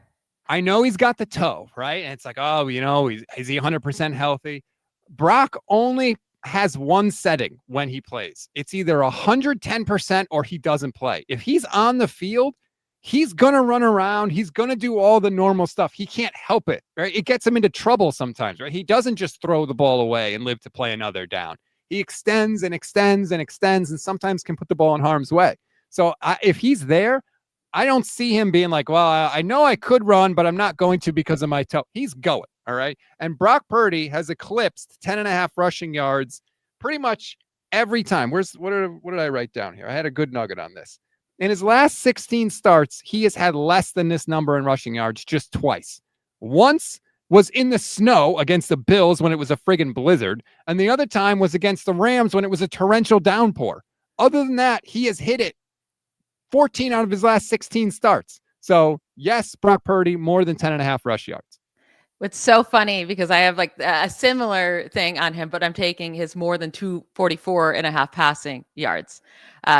I know he's got the toe, right? And it's like, is he 100% healthy? Brock only has one setting when he plays. It's either 110% or he doesn't play. If he's on the field, he's going to run around. He's going to do all the normal stuff. He can't help it, right? It gets him into trouble sometimes, right? He doesn't just throw the ball away and live to play another down. He extends and extends and extends and sometimes can put the ball in harm's way. So if he's there, I don't see him being like, well, I know I could run, but I'm not going to because of my toe. He's going, all right? And Brock Purdy has eclipsed 10.5 rushing yards pretty much every time. What did I write down here? I had a good nugget on this. In his last 16 starts, he has had less than this number in rushing yards just twice. Once was in the snow against the Bills when it was a friggin' blizzard, and the other time was against the Rams when it was a torrential downpour. Other than that, he has hit it 14 out of his last 16 starts. So, yes, Brock Purdy, more than 10.5 rush yards. It's so funny because I have like a similar thing on him, but I'm taking his more than 244.5 passing yards.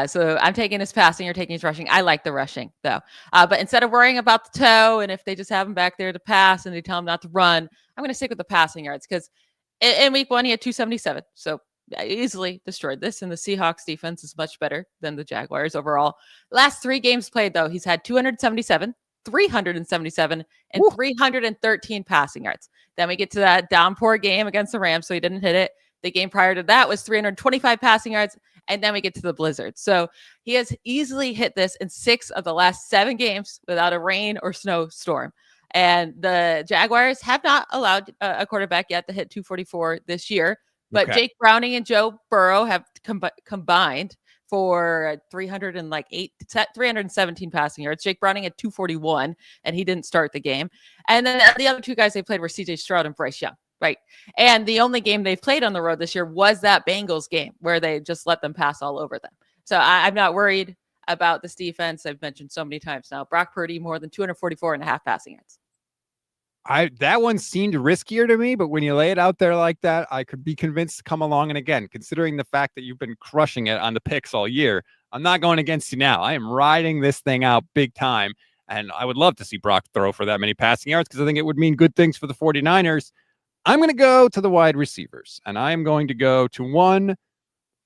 So I'm taking his passing, you're taking his rushing. I like the rushing though. But instead of worrying about the toe and if they just have him back there to pass and they tell him not to run, I'm going to stick with the passing yards because in week 1, he had 277. So I easily destroyed this. And the Seahawks defense is much better than the Jaguars overall. Last 3 games played though, he's had 277. 377 and 313 passing yards. Then we get to that downpour game against the Rams, so he didn't hit it. The game prior to that was 325 passing yards, and then we get to the blizzard. So he has easily hit this in 6 of the last 7 games without a rain or snowstorm. And the Jaguars have not allowed a quarterback yet to hit 244 this year, but Jake Browning and Joe Burrow have combined for 317 passing yards. Jake Browning had 241, and he didn't start the game. And then the other 2 guys they played were CJ Stroud and Bryce Young, right? And the only game they've played on the road this year was that Bengals game where they just let them pass all over them. So I'm not worried about this defense. I've mentioned so many times now. Brock Purdy, more than 244.5 passing yards. That one seemed riskier to me, but when you lay it out there like that, I could be convinced to come along. And again, considering the fact that you've been crushing it on the picks all year, I'm not going against you now. I am riding this thing out big time. And I would love to see Brock throw for that many passing yards because I think it would mean good things for the 49ers. I'm going to go to the wide receivers, and I am going to go to one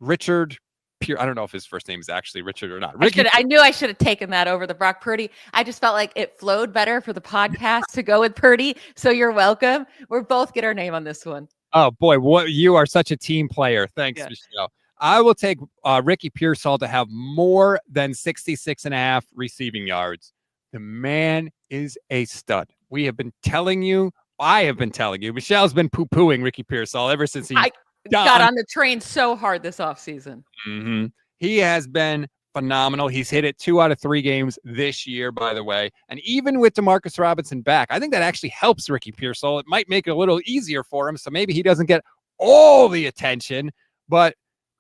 Richard Pure. I don't know if his first name is actually Richard or not. I knew I should have taken that over the Brock Purdy. I just felt like it flowed better for the podcast to go with Purdy. So you're welcome. We're both get our name on this one. Oh boy, you are such a team player. Thanks, Michelle. I will take Ricky Pearsall to have more than 66.5 receiving yards. The man is a stud. We have been telling you. I have been telling you. Michelle's been poo-pooing Ricky Pearsall ever since he got on the train so hard this offseason. Mm-hmm. He has been phenomenal. He's hit it 2 out of 3 games this year, by the way. And even with Demarcus Robinson back, I think that actually helps Ricky Pearsall. It might make it a little easier for him. So maybe he doesn't get all the attention, but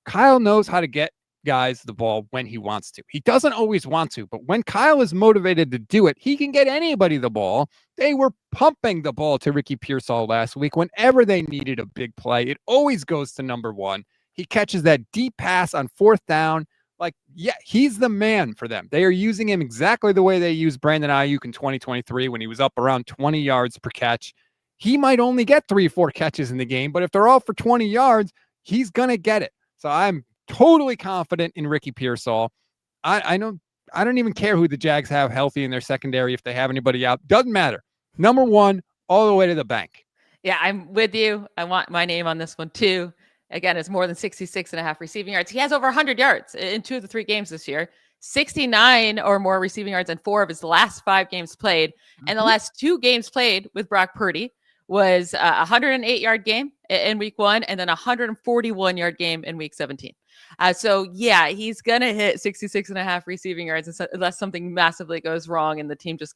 Kyle knows how to get guys the ball when he wants to. He doesn't always want to, but when Kyle is motivated to do it, he can get anybody the ball. They were pumping the ball to Ricky Pearsall last week. Whenever they needed a big play, it always goes to number 1. He catches that deep pass on 4th down. Like, yeah, he's the man for them. They are using him exactly the way they used Brandon Ayuk in 2023 when he was up around 20 yards per catch. He might only get 3 or 4 catches in the game, but if they're all for 20 yards, he's going to get it. So I'm totally confident in Ricky Pearsall. I don't even care who the Jags have healthy in their secondary. If they have anybody out, doesn't matter. Number 1, all the way to the bank. Yeah, I'm with you. I want my name on this one too. Again, it's more than 66.5 receiving yards. He has over 100 yards in 2 of the 3 games this year. 69 or more receiving yards in 4 of his last 5 games played. Mm-hmm. And the last 2 games played with Brock Purdy was a 108-yard game in week 1 and then a 141-yard game in week 17. So, yeah, he's going to hit 66.5 receiving yards unless something massively goes wrong and the team just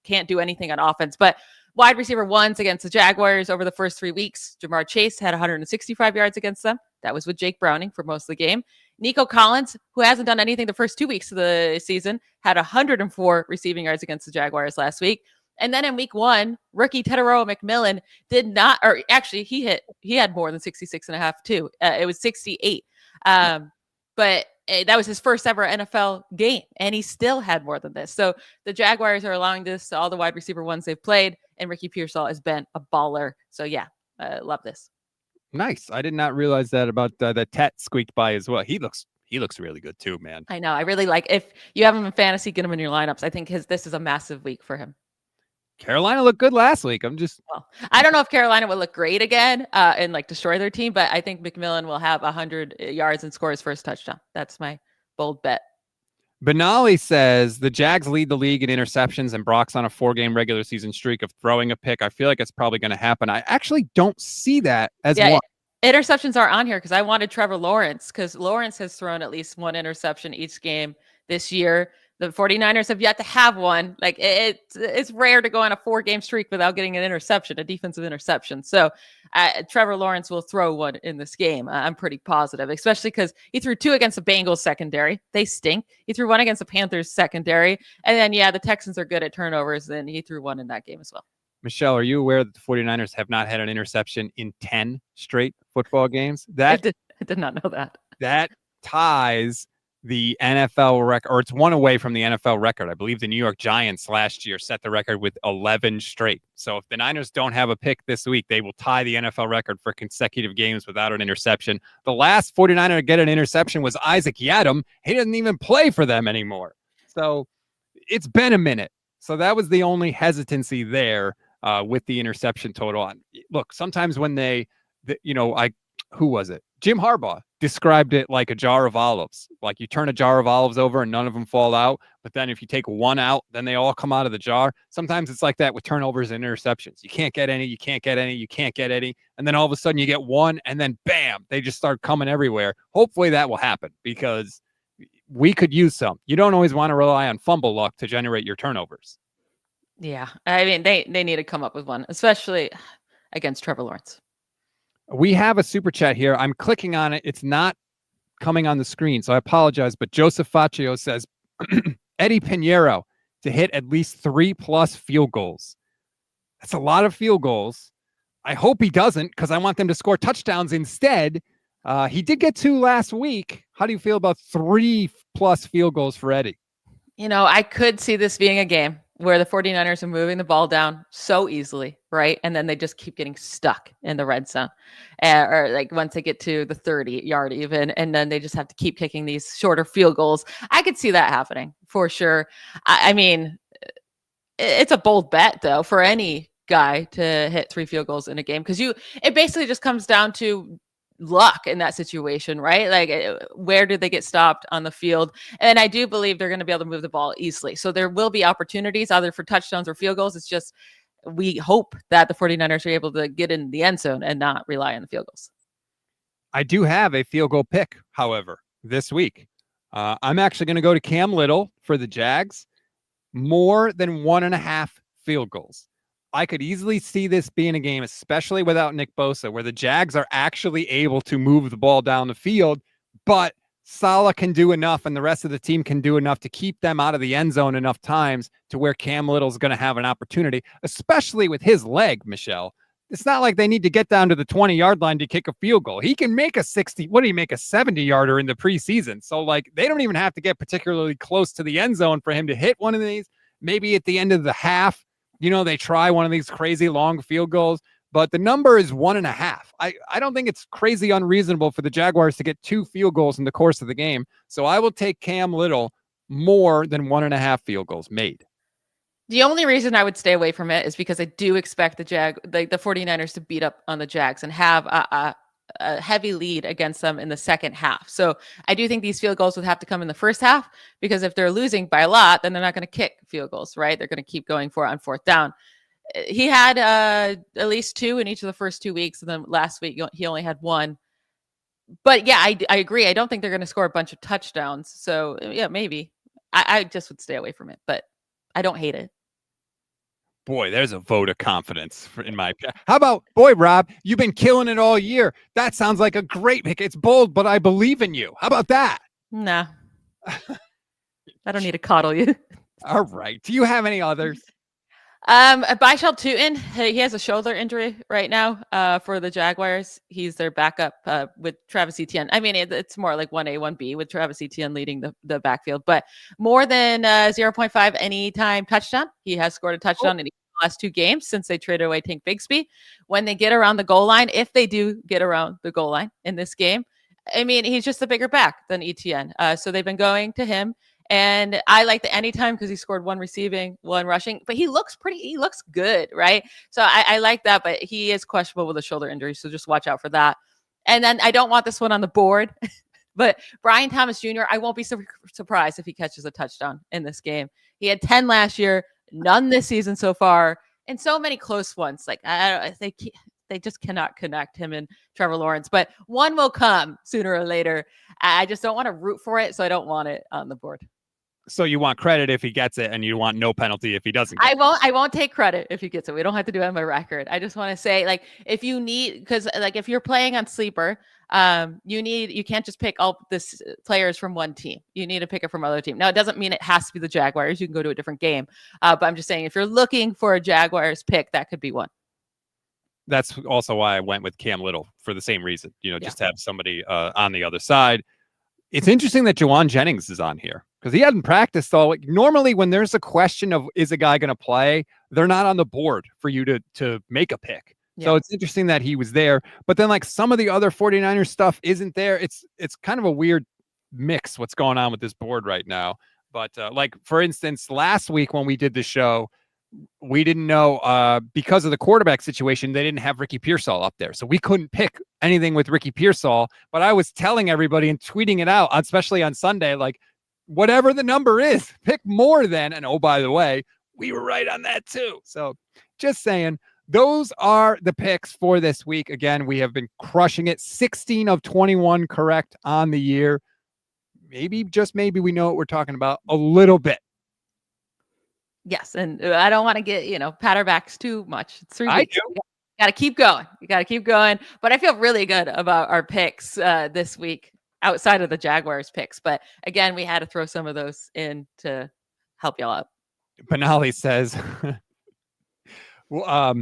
can't do anything on offense. But wide receiver ones against the Jaguars over the first 3 weeks. Jamar Chase had 165 yards against them. That was with Jake Browning for most of the game. Nico Collins, who hasn't done anything the first 2 weeks of the season, had 104 receiving yards against the Jaguars last week. And then in week 1, rookie Teteroa McMillan did not, or actually he had more than 66.5 too. It was 68. But that was his first ever NFL game, and he still had more than this. So the Jaguars are allowing this to all the wide receiver ones they've played, and Ricky Pearsall has been a baller. So yeah, love this. Nice. I did not realize that about the Tet squeaked by as well. He looks really good too, man. I know. I really like, if you have him in fantasy, get him in your lineups. I think this is a massive week for him. Carolina looked good last week. I don't know if Carolina will look great again and like destroy their team, but I think McMillan will have 100 yards and score his first touchdown. That's my bold bet. Benali says the Jags lead the league in interceptions and Brock's on a 4-game regular season streak of throwing a pick. I feel like it's probably going to happen. I actually don't see that as one. Interceptions are on here because I wanted Trevor Lawrence because Lawrence has thrown at least 1 interception each game this year. The 49ers have yet to have one. Like it's rare to go on a 4-game streak without getting an interception, a defensive interception. So Trevor Lawrence will throw 1 in this game. I'm pretty positive, especially because he threw 2 against the Bengals secondary. They stink. He threw 1 against the Panthers secondary. And then, the Texans are good at turnovers. And he threw 1 in that game as well. Michelle, are you aware that the 49ers have not had an interception in 10 straight football games? I did not know that. That ties the NFL record, or it's one away from the NFL record. I believe the New York Giants last year set the record with 11 straight. So if the Niners don't have a pick this week, they will tie the NFL record for consecutive games without an interception. The last 49er to get an interception was Isaac Yiadom. He doesn't even play for them anymore. So it's been a minute. So that was the only hesitancy there with the interception total. Look, sometimes when who was it? Jim Harbaugh described it like a jar of olives. Like you turn a jar of olives over and none of them fall out. But then if you take one out, then they all come out of the jar. Sometimes it's like that with turnovers and interceptions. You can't get any, you can't get any, you can't get any. And then all of a sudden you get one and then bam, they just start coming everywhere. Hopefully that will happen because we could use some. You don't always want to rely on fumble luck to generate your turnovers. Yeah. I mean, they need to come up with one, especially against Trevor Lawrence. We have a super chat here. I'm clicking on it. It's not coming on the screen, so I apologize. But Joseph Faccio says, Eddie Pinheiro to hit at least 3+ field goals. That's a lot of field goals. I hope he doesn't because I want them to score touchdowns instead. He did get 2 last week. How do you feel about 3+ field goals for Eddie? I could see this being a game where the 49ers are moving the ball down so easily, right? And then they just keep getting stuck in the red zone. Or like once they get to the 30-yard even, and then they just have to keep kicking these shorter field goals. I could see that happening for sure. I mean, it's a bold bet, though, for any guy to hit 3 field goals in a game because it basically just comes down to luck in that situation, right? Like where did they get stopped on the field? And I do believe they're going to be able to move the ball easily. So there will be opportunities either for touchdowns or field goals. It's just we hope that the 49ers are able to get in the end zone and not rely on the field goals. I do have a field goal pick, however, this week. I'm actually going to go to Cam Little for the Jags. More than 1.5 field goals. I could easily see this being a game, especially without Nick Bosa, where the Jags are actually able to move the ball down the field, but Saleh can do enough and the rest of the team can do enough to keep them out of the end zone enough times to where Cam Little's going to have an opportunity, especially with his leg, Michelle. It's not like they need to get down to the 20-yard line to kick a field goal. He can make a 70-yarder in the preseason. So, like, they don't even have to get particularly close to the end zone for him to hit one of these. Maybe at the end of the half, they try one of these crazy long field goals, but the number is 1.5. I don't think it's crazy unreasonable for the Jaguars to get 2 field goals in the course of the game. So I will take Cam Little more than 1.5 field goals made. The only reason I would stay away from it is because I do expect the 49ers to beat up on the Jags and have a heavy lead against them in the second half. So I do think these field goals would have to come in the first half because if they're losing by a lot, then they're not going to kick field goals, right? They're going to keep going for it on 4th down. He had at least 2 in each of the first 2 weeks. And then last week, he only had 1. But yeah, I agree. I don't think they're going to score a bunch of touchdowns. So yeah, maybe. I just would stay away from it, but I don't hate it. Boy, there's a vote of confidence in my pick. How about, Rob, you've been killing it all year. That sounds like a great pick. It's bold, but I believe in you. How about that? Nah. I don't need to coddle you. All right. Do you have any others? Baishal Tootin, he has a shoulder injury right now for the Jaguars. He's their backup with Travis Etienne. I mean, it's more like 1A, 1B with Travis Etienne leading the backfield, but more than 0.5 anytime touchdown. He has scored a touchdown in the last 2 games since they traded away Tank Bigsby. When they get around the goal line, if they do get around the goal line in this game, I mean, he's just a bigger back than Etienne. So they've been going to him. And I like the anytime because he scored 1 receiving, 1 rushing, but he looks good, right? So I like that, but he is questionable with a shoulder injury. So just watch out for that. And then I don't want this one on the board, but Brian Thomas Jr., I won't be surprised if he catches a touchdown in this game. He had 10 last year, none this season so far, and so many close ones. Like they just cannot connect him and Trevor Lawrence, but one will come sooner or later. I just don't want to root for it, so I don't want it on the board. So you want credit if he gets it, and you want no penalty if he doesn't get I won't take credit if he gets it. We don't have to do it on my record. I just want to say, like, if you need, because like if you're playing on Sleeper, you can't just pick all this players from one team. You need to pick it from other team. Now, it doesn't mean it has to be the Jaguars. You can go to a different game. But I'm just saying, if you're looking for a Jaguars pick, that could be one. That's also why I went with Cam Little for the same reason, just to have somebody on the other side. It's interesting that Jawan Jennings is on here because he hadn't practiced all. Normally, when there's a question of is a guy going to play, they're not on the board for you to make a pick. Yeah. So it's interesting that he was there. But then like some of the other 49ers stuff isn't there. It's kind of a weird mix what's going on with this board right now. But like, for instance, last week when we did the show, we didn't know because of the quarterback situation, they didn't have Ricky Pearsall up there. So we couldn't pick anything with Ricky Pearsall. But I was telling everybody and tweeting it out, especially on Sunday, like, whatever the number is, pick more than. And oh, by the way, we were right on that too. So just saying, those are the picks for this week. Again, we have been crushing it. 16 of 21 correct on the year. Maybe, just maybe, we know what we're talking about a little bit. Yes, and I don't want to get, pat our backs too much. It's 3 weeks. I do. You got to keep going. You got to keep going. But I feel really good about our picks this week outside of the Jaguars picks. But again, we had to throw some of those in to help y'all out. Benali says, oh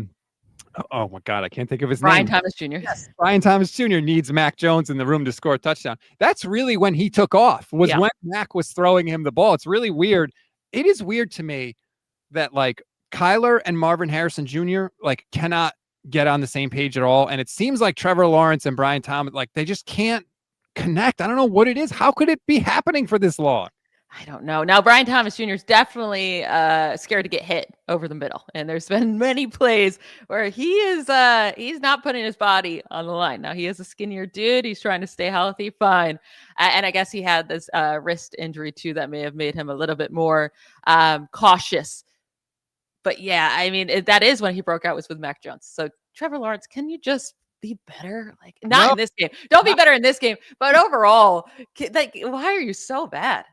my God, I can't think of his Brian name. Thomas Jr. Yes, Brian Thomas Jr. needs Mac Jones in the room to score a touchdown. That's really when he took off, was when Mac was throwing him the ball. It's really weird. It is weird to me that like Kyler and Marvin Harrison Jr. like cannot get on the same page at all. And it seems like Trevor Lawrence and Brian Thomas, like they just can't connect. I don't know what it is. How could it be happening for this long? I don't know. Now, Brian Thomas Jr. is definitely scared to get hit over the middle. And there's been many plays where he's not putting his body on the line. Now, he is a skinnier dude. He's trying to stay healthy. Fine. And I guess he had this wrist injury, too, that may have made him a little bit more cautious. But, yeah, I mean, that is when he broke out, was with Mac Jones. So, Trevor Lawrence, can you just be better? Like, not in this game. Don't be better in this game. But overall, like, why are you so bad?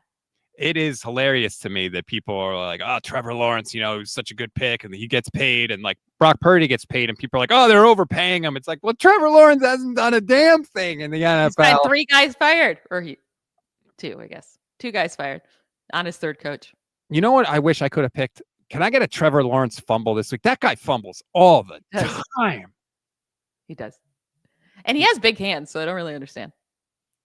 It is hilarious to me that people are like, oh, Trevor Lawrence, such a good pick and he gets paid, and like Brock Purdy gets paid and people are like, oh, they're overpaying him. It's like, well, Trevor Lawrence hasn't done a damn thing in the NFL. He's had 3 guys fired, or 2, I guess. 2 guys fired on his 3rd coach. You know what? I wish I could have picked. Can I get a Trevor Lawrence fumble this week? That guy fumbles all the time. He does. And he has big hands, so I don't really understand.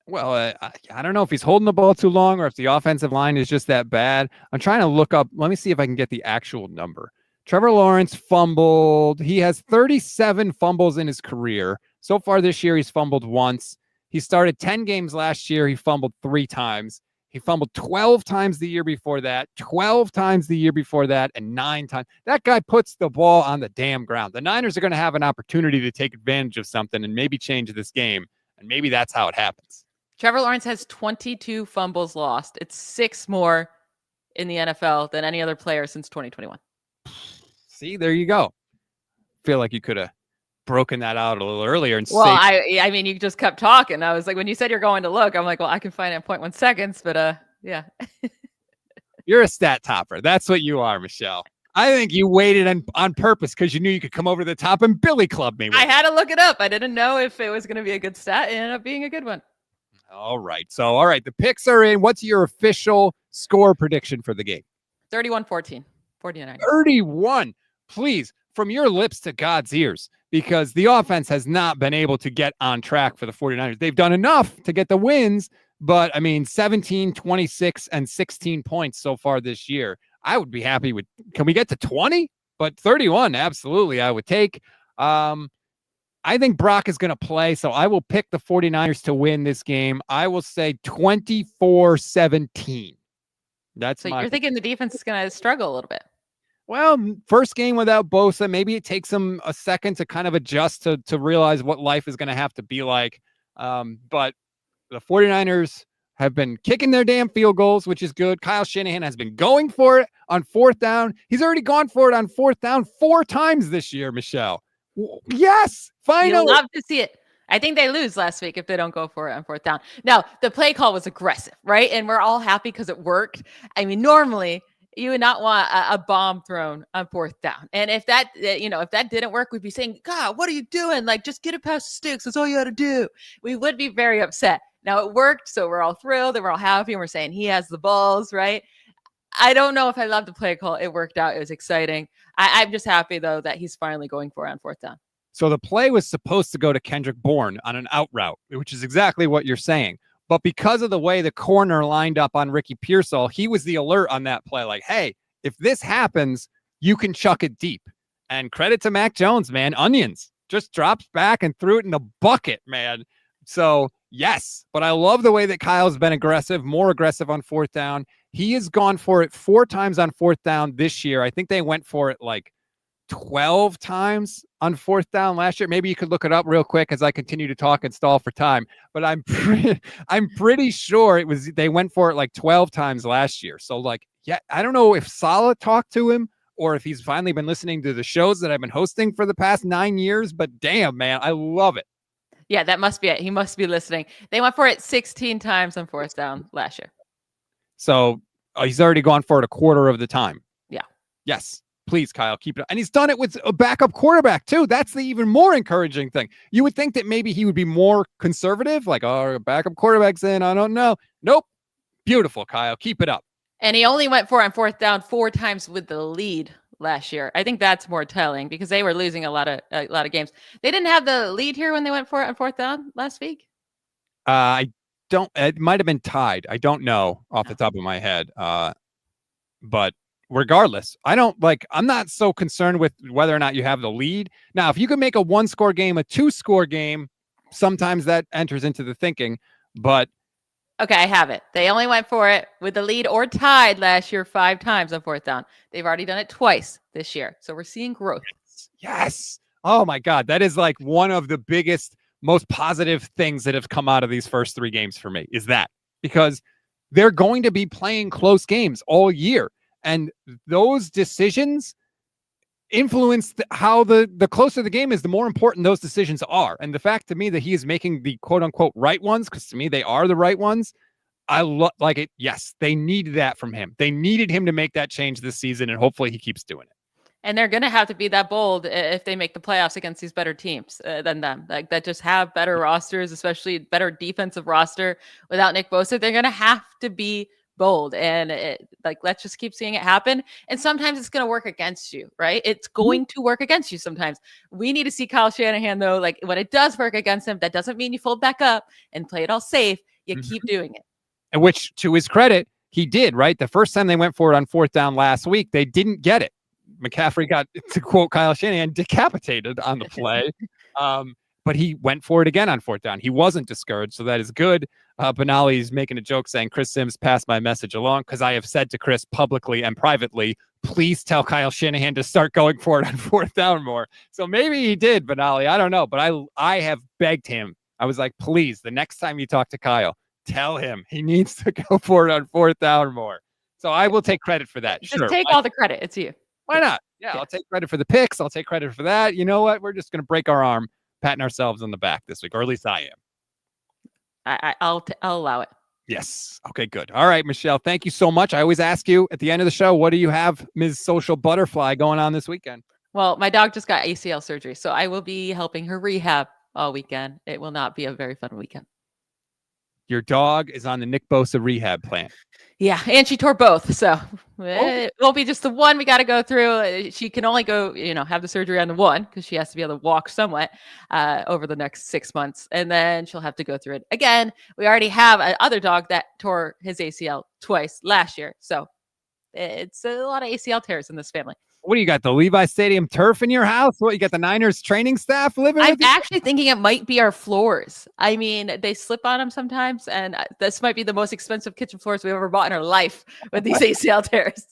Well, I don't know if he's holding the ball too long or if the offensive line is just that bad. I'm trying to look up. Let me see if I can get the actual number. Trevor Lawrence fumbled. He has 37 fumbles in his career. So far this year, he's fumbled once. He started 10 games last year. He fumbled 3 times. He fumbled 12 times the year before that, 12 times the year before that, and 9 times. That guy puts the ball on the damn ground. The Niners are going to have an opportunity to take advantage of something and maybe change this game. And maybe that's how it happens. Trevor Lawrence has 22 fumbles lost. It's 6 more in the NFL than any other player since 2021. See, there you go. Feel like you could have broken that out a little earlier. And I mean, you just kept talking. I was like, when you said you're going to look, I'm like, well, I can find it in 0.1 seconds, but yeah. You're a stat topper. That's what you are, Michelle. I think you waited on purpose because you knew you could come over the top and Billy Club me. I had to look it up. I didn't know if it was going to be a good stat. It ended up being a good one. All right. So, all right. The picks are in. What's your official score prediction for the game? 31-14. 49. 31. Please, from your lips to God's ears, because the offense has not been able to get on track for the 49ers. They've done enough to get the wins, but I mean, 17, 26, and 16 points so far this year. I would be happy with, can we get to 20? But 31, absolutely, I would take. I think Brock is going to play, so I will pick the 49ers to win this game. I will say 24-17. So you're thinking the defense is going to struggle a little bit. Well, first game without Bosa, maybe it takes them a second to kind of adjust to realize what life is going to have to be like. But the 49ers have been kicking their damn field goals, which is good. Kyle Shanahan has been going for it on 4th down. He's already gone for it on 4th down 4 times this year, Michelle. Yes, finally. You'll love to see it. I think they lose last week if they don't go for it on fourth down. Now, the play call was aggressive, right? And we're all happy because it worked. I mean, normally you would not want a bomb thrown on fourth down. And if that, if that didn't work, we'd be saying, God, what are you doing? Like, just get it past the sticks. That's all you got to do. We would be very upset. Now it worked. So we're all thrilled and we're all happy. And we're saying he has the balls, right? I don't know if I love the play call. It worked out. It was exciting. I'm just happy, though, that he's finally going for it on fourth down. So the play was supposed to go to Kendrick Bourne on an out route, which is exactly what you're saying. But because of the way the corner lined up on Ricky Pearsall, he was the alert on that play. Like, hey, if this happens, you can chuck it deep. And credit to Mac Jones, man. Onions just drops back and threw it in the bucket, man. So, yes. But I love the way that Kyle's been aggressive, more aggressive on fourth down. He has gone for it 4 times on fourth down this year. I think they went for it like 12 times on fourth down last year. Maybe you could look it up real quick as I continue to talk and stall for time. But I'm pretty sure they went for it like 12 times last year. So like, yeah, I don't know if Saleh talked to him or if he's finally been listening to the shows that I've been hosting for the past 9 years. But damn, man, I love it. Yeah, that must be it. He must be listening. They went for it 16 times on fourth down last year. So he's already gone for it a quarter of the time. Yeah. Yes. Please, Kyle, keep it. And he's done it with a backup quarterback, too. That's the even more encouraging thing. You would think that maybe he would be more conservative, like, oh, backup quarterback's in. I don't know. Nope. Beautiful, Kyle. Keep it up. And he only went for it on fourth down 4 times with the lead last year. I think that's more telling because they were losing a lot of games. They didn't have the lead here when they went for it on fourth down last week. It might have been tied. I don't know off the top of my head. But regardless, I'm not so concerned with whether or not you have the lead. Now, if you can make a 1-score game, a 2-score game, sometimes that enters into the thinking, but. Okay, I have it. They only went for it with the lead or tied last year 5 times on fourth down. They've already done it twice this year. So we're seeing growth. Yes. Oh my God. That is like one of the biggest, most positive things that have come out of these first 3 games for me is that because they're going to be playing close games all year. And those decisions influence how the closer the game is, the more important those decisions are. And the fact to me that he is making the quote unquote right ones, because to me, they are the right ones. I like it. Yes, they needed that from him. They needed him to make that change this season. And hopefully he keeps doing it. And they're going to have to be that bold if they make the playoffs against these better teams than them, like that just have better rosters, especially better defensive roster without Nick Bosa. They're going to have to be bold and let's just keep seeing it happen. And sometimes it's going to work against you, right? It's going to work against you sometimes. We need to see Kyle Shanahan, though, like when it does work against him, that doesn't mean you fold back up and play it all safe. You keep doing it. And which, to his credit, he did, right? The first time they went for it on fourth down last week, they didn't get it. McCaffrey got, to quote Kyle Shanahan, decapitated on the play. But he went for it again on fourth down. He wasn't discouraged, so that is good. Benali's making a joke saying, Chris Sims passed my message along because I have said to Chris publicly and privately, please tell Kyle Shanahan to start going for it on fourth down more. So maybe he did, Benali. I don't know. But I have begged him. I was like, please, the next time you talk to Kyle, tell him he needs to go for it on fourth down more. So I will take credit for that. Just take all the credit. It's you. Why not? Yeah, I'll take credit for the picks. I'll take credit for that. You know what? We're just going to break our arm, patting ourselves on the back this week, or at least I am. I'll allow it. Yes. Okay, good. All right, Michelle, thank you so much. I always ask you at the end of the show, what do you have, Ms. Social Butterfly, going on this weekend? Well, my dog just got ACL surgery, so I will be helping her rehab all weekend. It will not be a very fun weekend. Your dog is on the Nick Bosa rehab plan. Yeah, and she tore both, so it won't be just the one we got to go through. She can only go, have the surgery on the one because she has to be able to walk somewhat over the next 6 months, and then she'll have to go through it again. We already have another dog that tore his ACL twice last year, so it's a lot of ACL tears in this family. What do you got? The Levi Stadium turf in your house? What, you got the Niners training staff living with I'm actually thinking it might be our floors. I mean, they slip on them sometimes, and this might be the most expensive kitchen floors we've ever bought in our life with these ACL tears.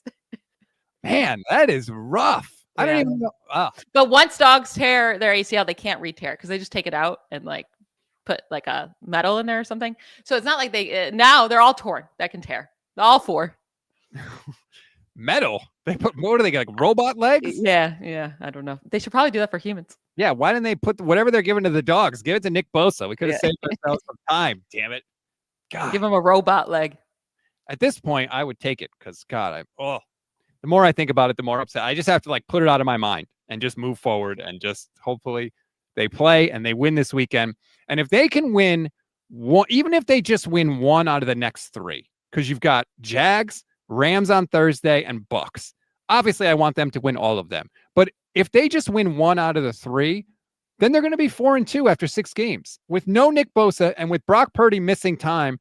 Man, that is rough. Yeah. I don't even know. Oh. But once dogs tear their ACL, they can't re-tear because they just take it out and put a metal in there or something. So it's not like now they're all torn that can tear. All 4. Metal? They put, what do they got, like robot legs? Yeah. I don't know. They should probably do that for humans. Yeah, why didn't they put whatever they're giving to the dogs? Give it to Nick Bosa. We could have saved ourselves some time. Damn it. God. Give him a robot leg. At this point, I would take it because, God, the more I think about it, the more upset. I just have to like put it out of my mind and just move forward and just hopefully they play and they win this weekend. And if they can win one, even if they just win one out of the next three, because you've got Jags, Rams on Thursday, and Bucks. Obviously, I want them to win all of them. But if they just win one out of the three, then they're going to be 4-2 after 6 games. With no Nick Bosa and with Brock Purdy missing time,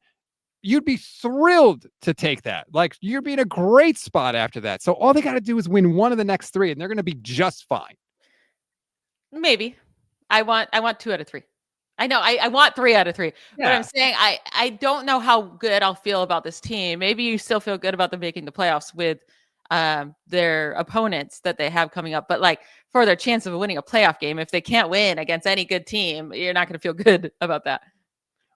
you'd be thrilled to take that. Like, you'd be in a great spot after that. So all they got to do is win one of the next 3, and they're going to be just fine. Maybe. I want 2 out of 3. I know I want 3 out of 3. Yeah. But I'm saying I don't know how good I'll feel about this team. Maybe you still feel good about them making the playoffs with their opponents that they have coming up. But like for their chance of winning a playoff game, if they can't win against any good team, you're not going to feel good about that.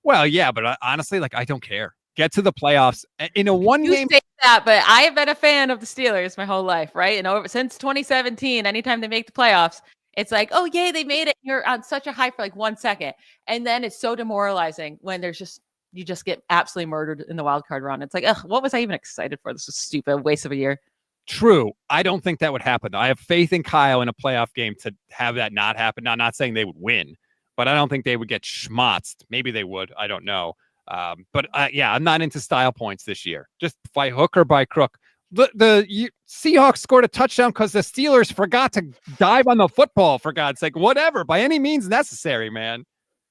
Well, yeah, but honestly, like, I don't care. Get to the playoffs in a one You game. say that, but I have been a fan of the Steelers my whole life, right? And since 2017, anytime they make the playoffs, it's like, oh, yay, they made it. You're on such a high for like 1 second. And then it's so demoralizing when you just get absolutely murdered in the wild card round. It's like, ugh, what was I even excited for? This was stupid. Waste of a year. True. I don't think that would happen. I have faith in Kyle in a playoff game to have that not happen. Now, I'm not saying they would win, but I don't think they would get schmotzed. Maybe they would. I don't know. But yeah, I'm not into style points this year. Just by hook or by crook. The Seahawks scored a touchdown because the Steelers forgot to dive on the football, for God's sake. Whatever, by any means necessary, man.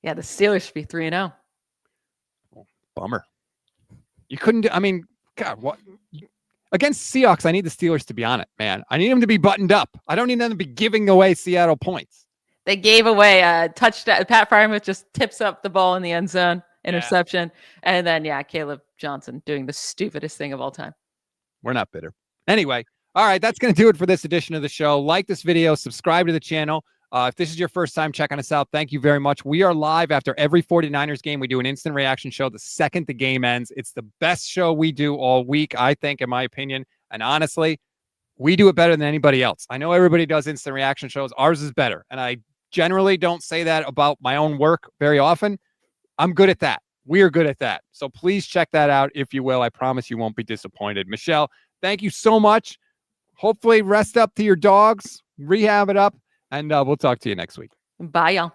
Yeah, the Steelers should be 3-0. Bummer. You couldn't do, I mean, God, what? Against Seahawks, I need the Steelers to be on it, man. I need them to be buttoned up. I don't need them to be giving away Seattle points. They gave away a touchdown. Pat Freiermuth just tips up the ball in the end zone, interception. Yeah. And then, Caleb Johnson doing the stupidest thing of all time. We're not bitter. Anyway, all right, that's going to do it for this edition of the show. Like this video, subscribe to the channel. If this is your first time checking us out, thank you very much. We are live after every 49ers game. We do an instant reaction show the second the game ends. It's the best show we do all week, I think, in my opinion. And honestly, we do it better than anybody else. I know everybody does instant reaction shows. Ours is better. And I generally don't say that about my own work very often. I'm good at that. We are good at that. So please check that out if you will. I promise you won't be disappointed. Michelle, thank you so much. Hopefully rest up to your dogs, rehab it up, and we'll talk to you next week. Bye, y'all.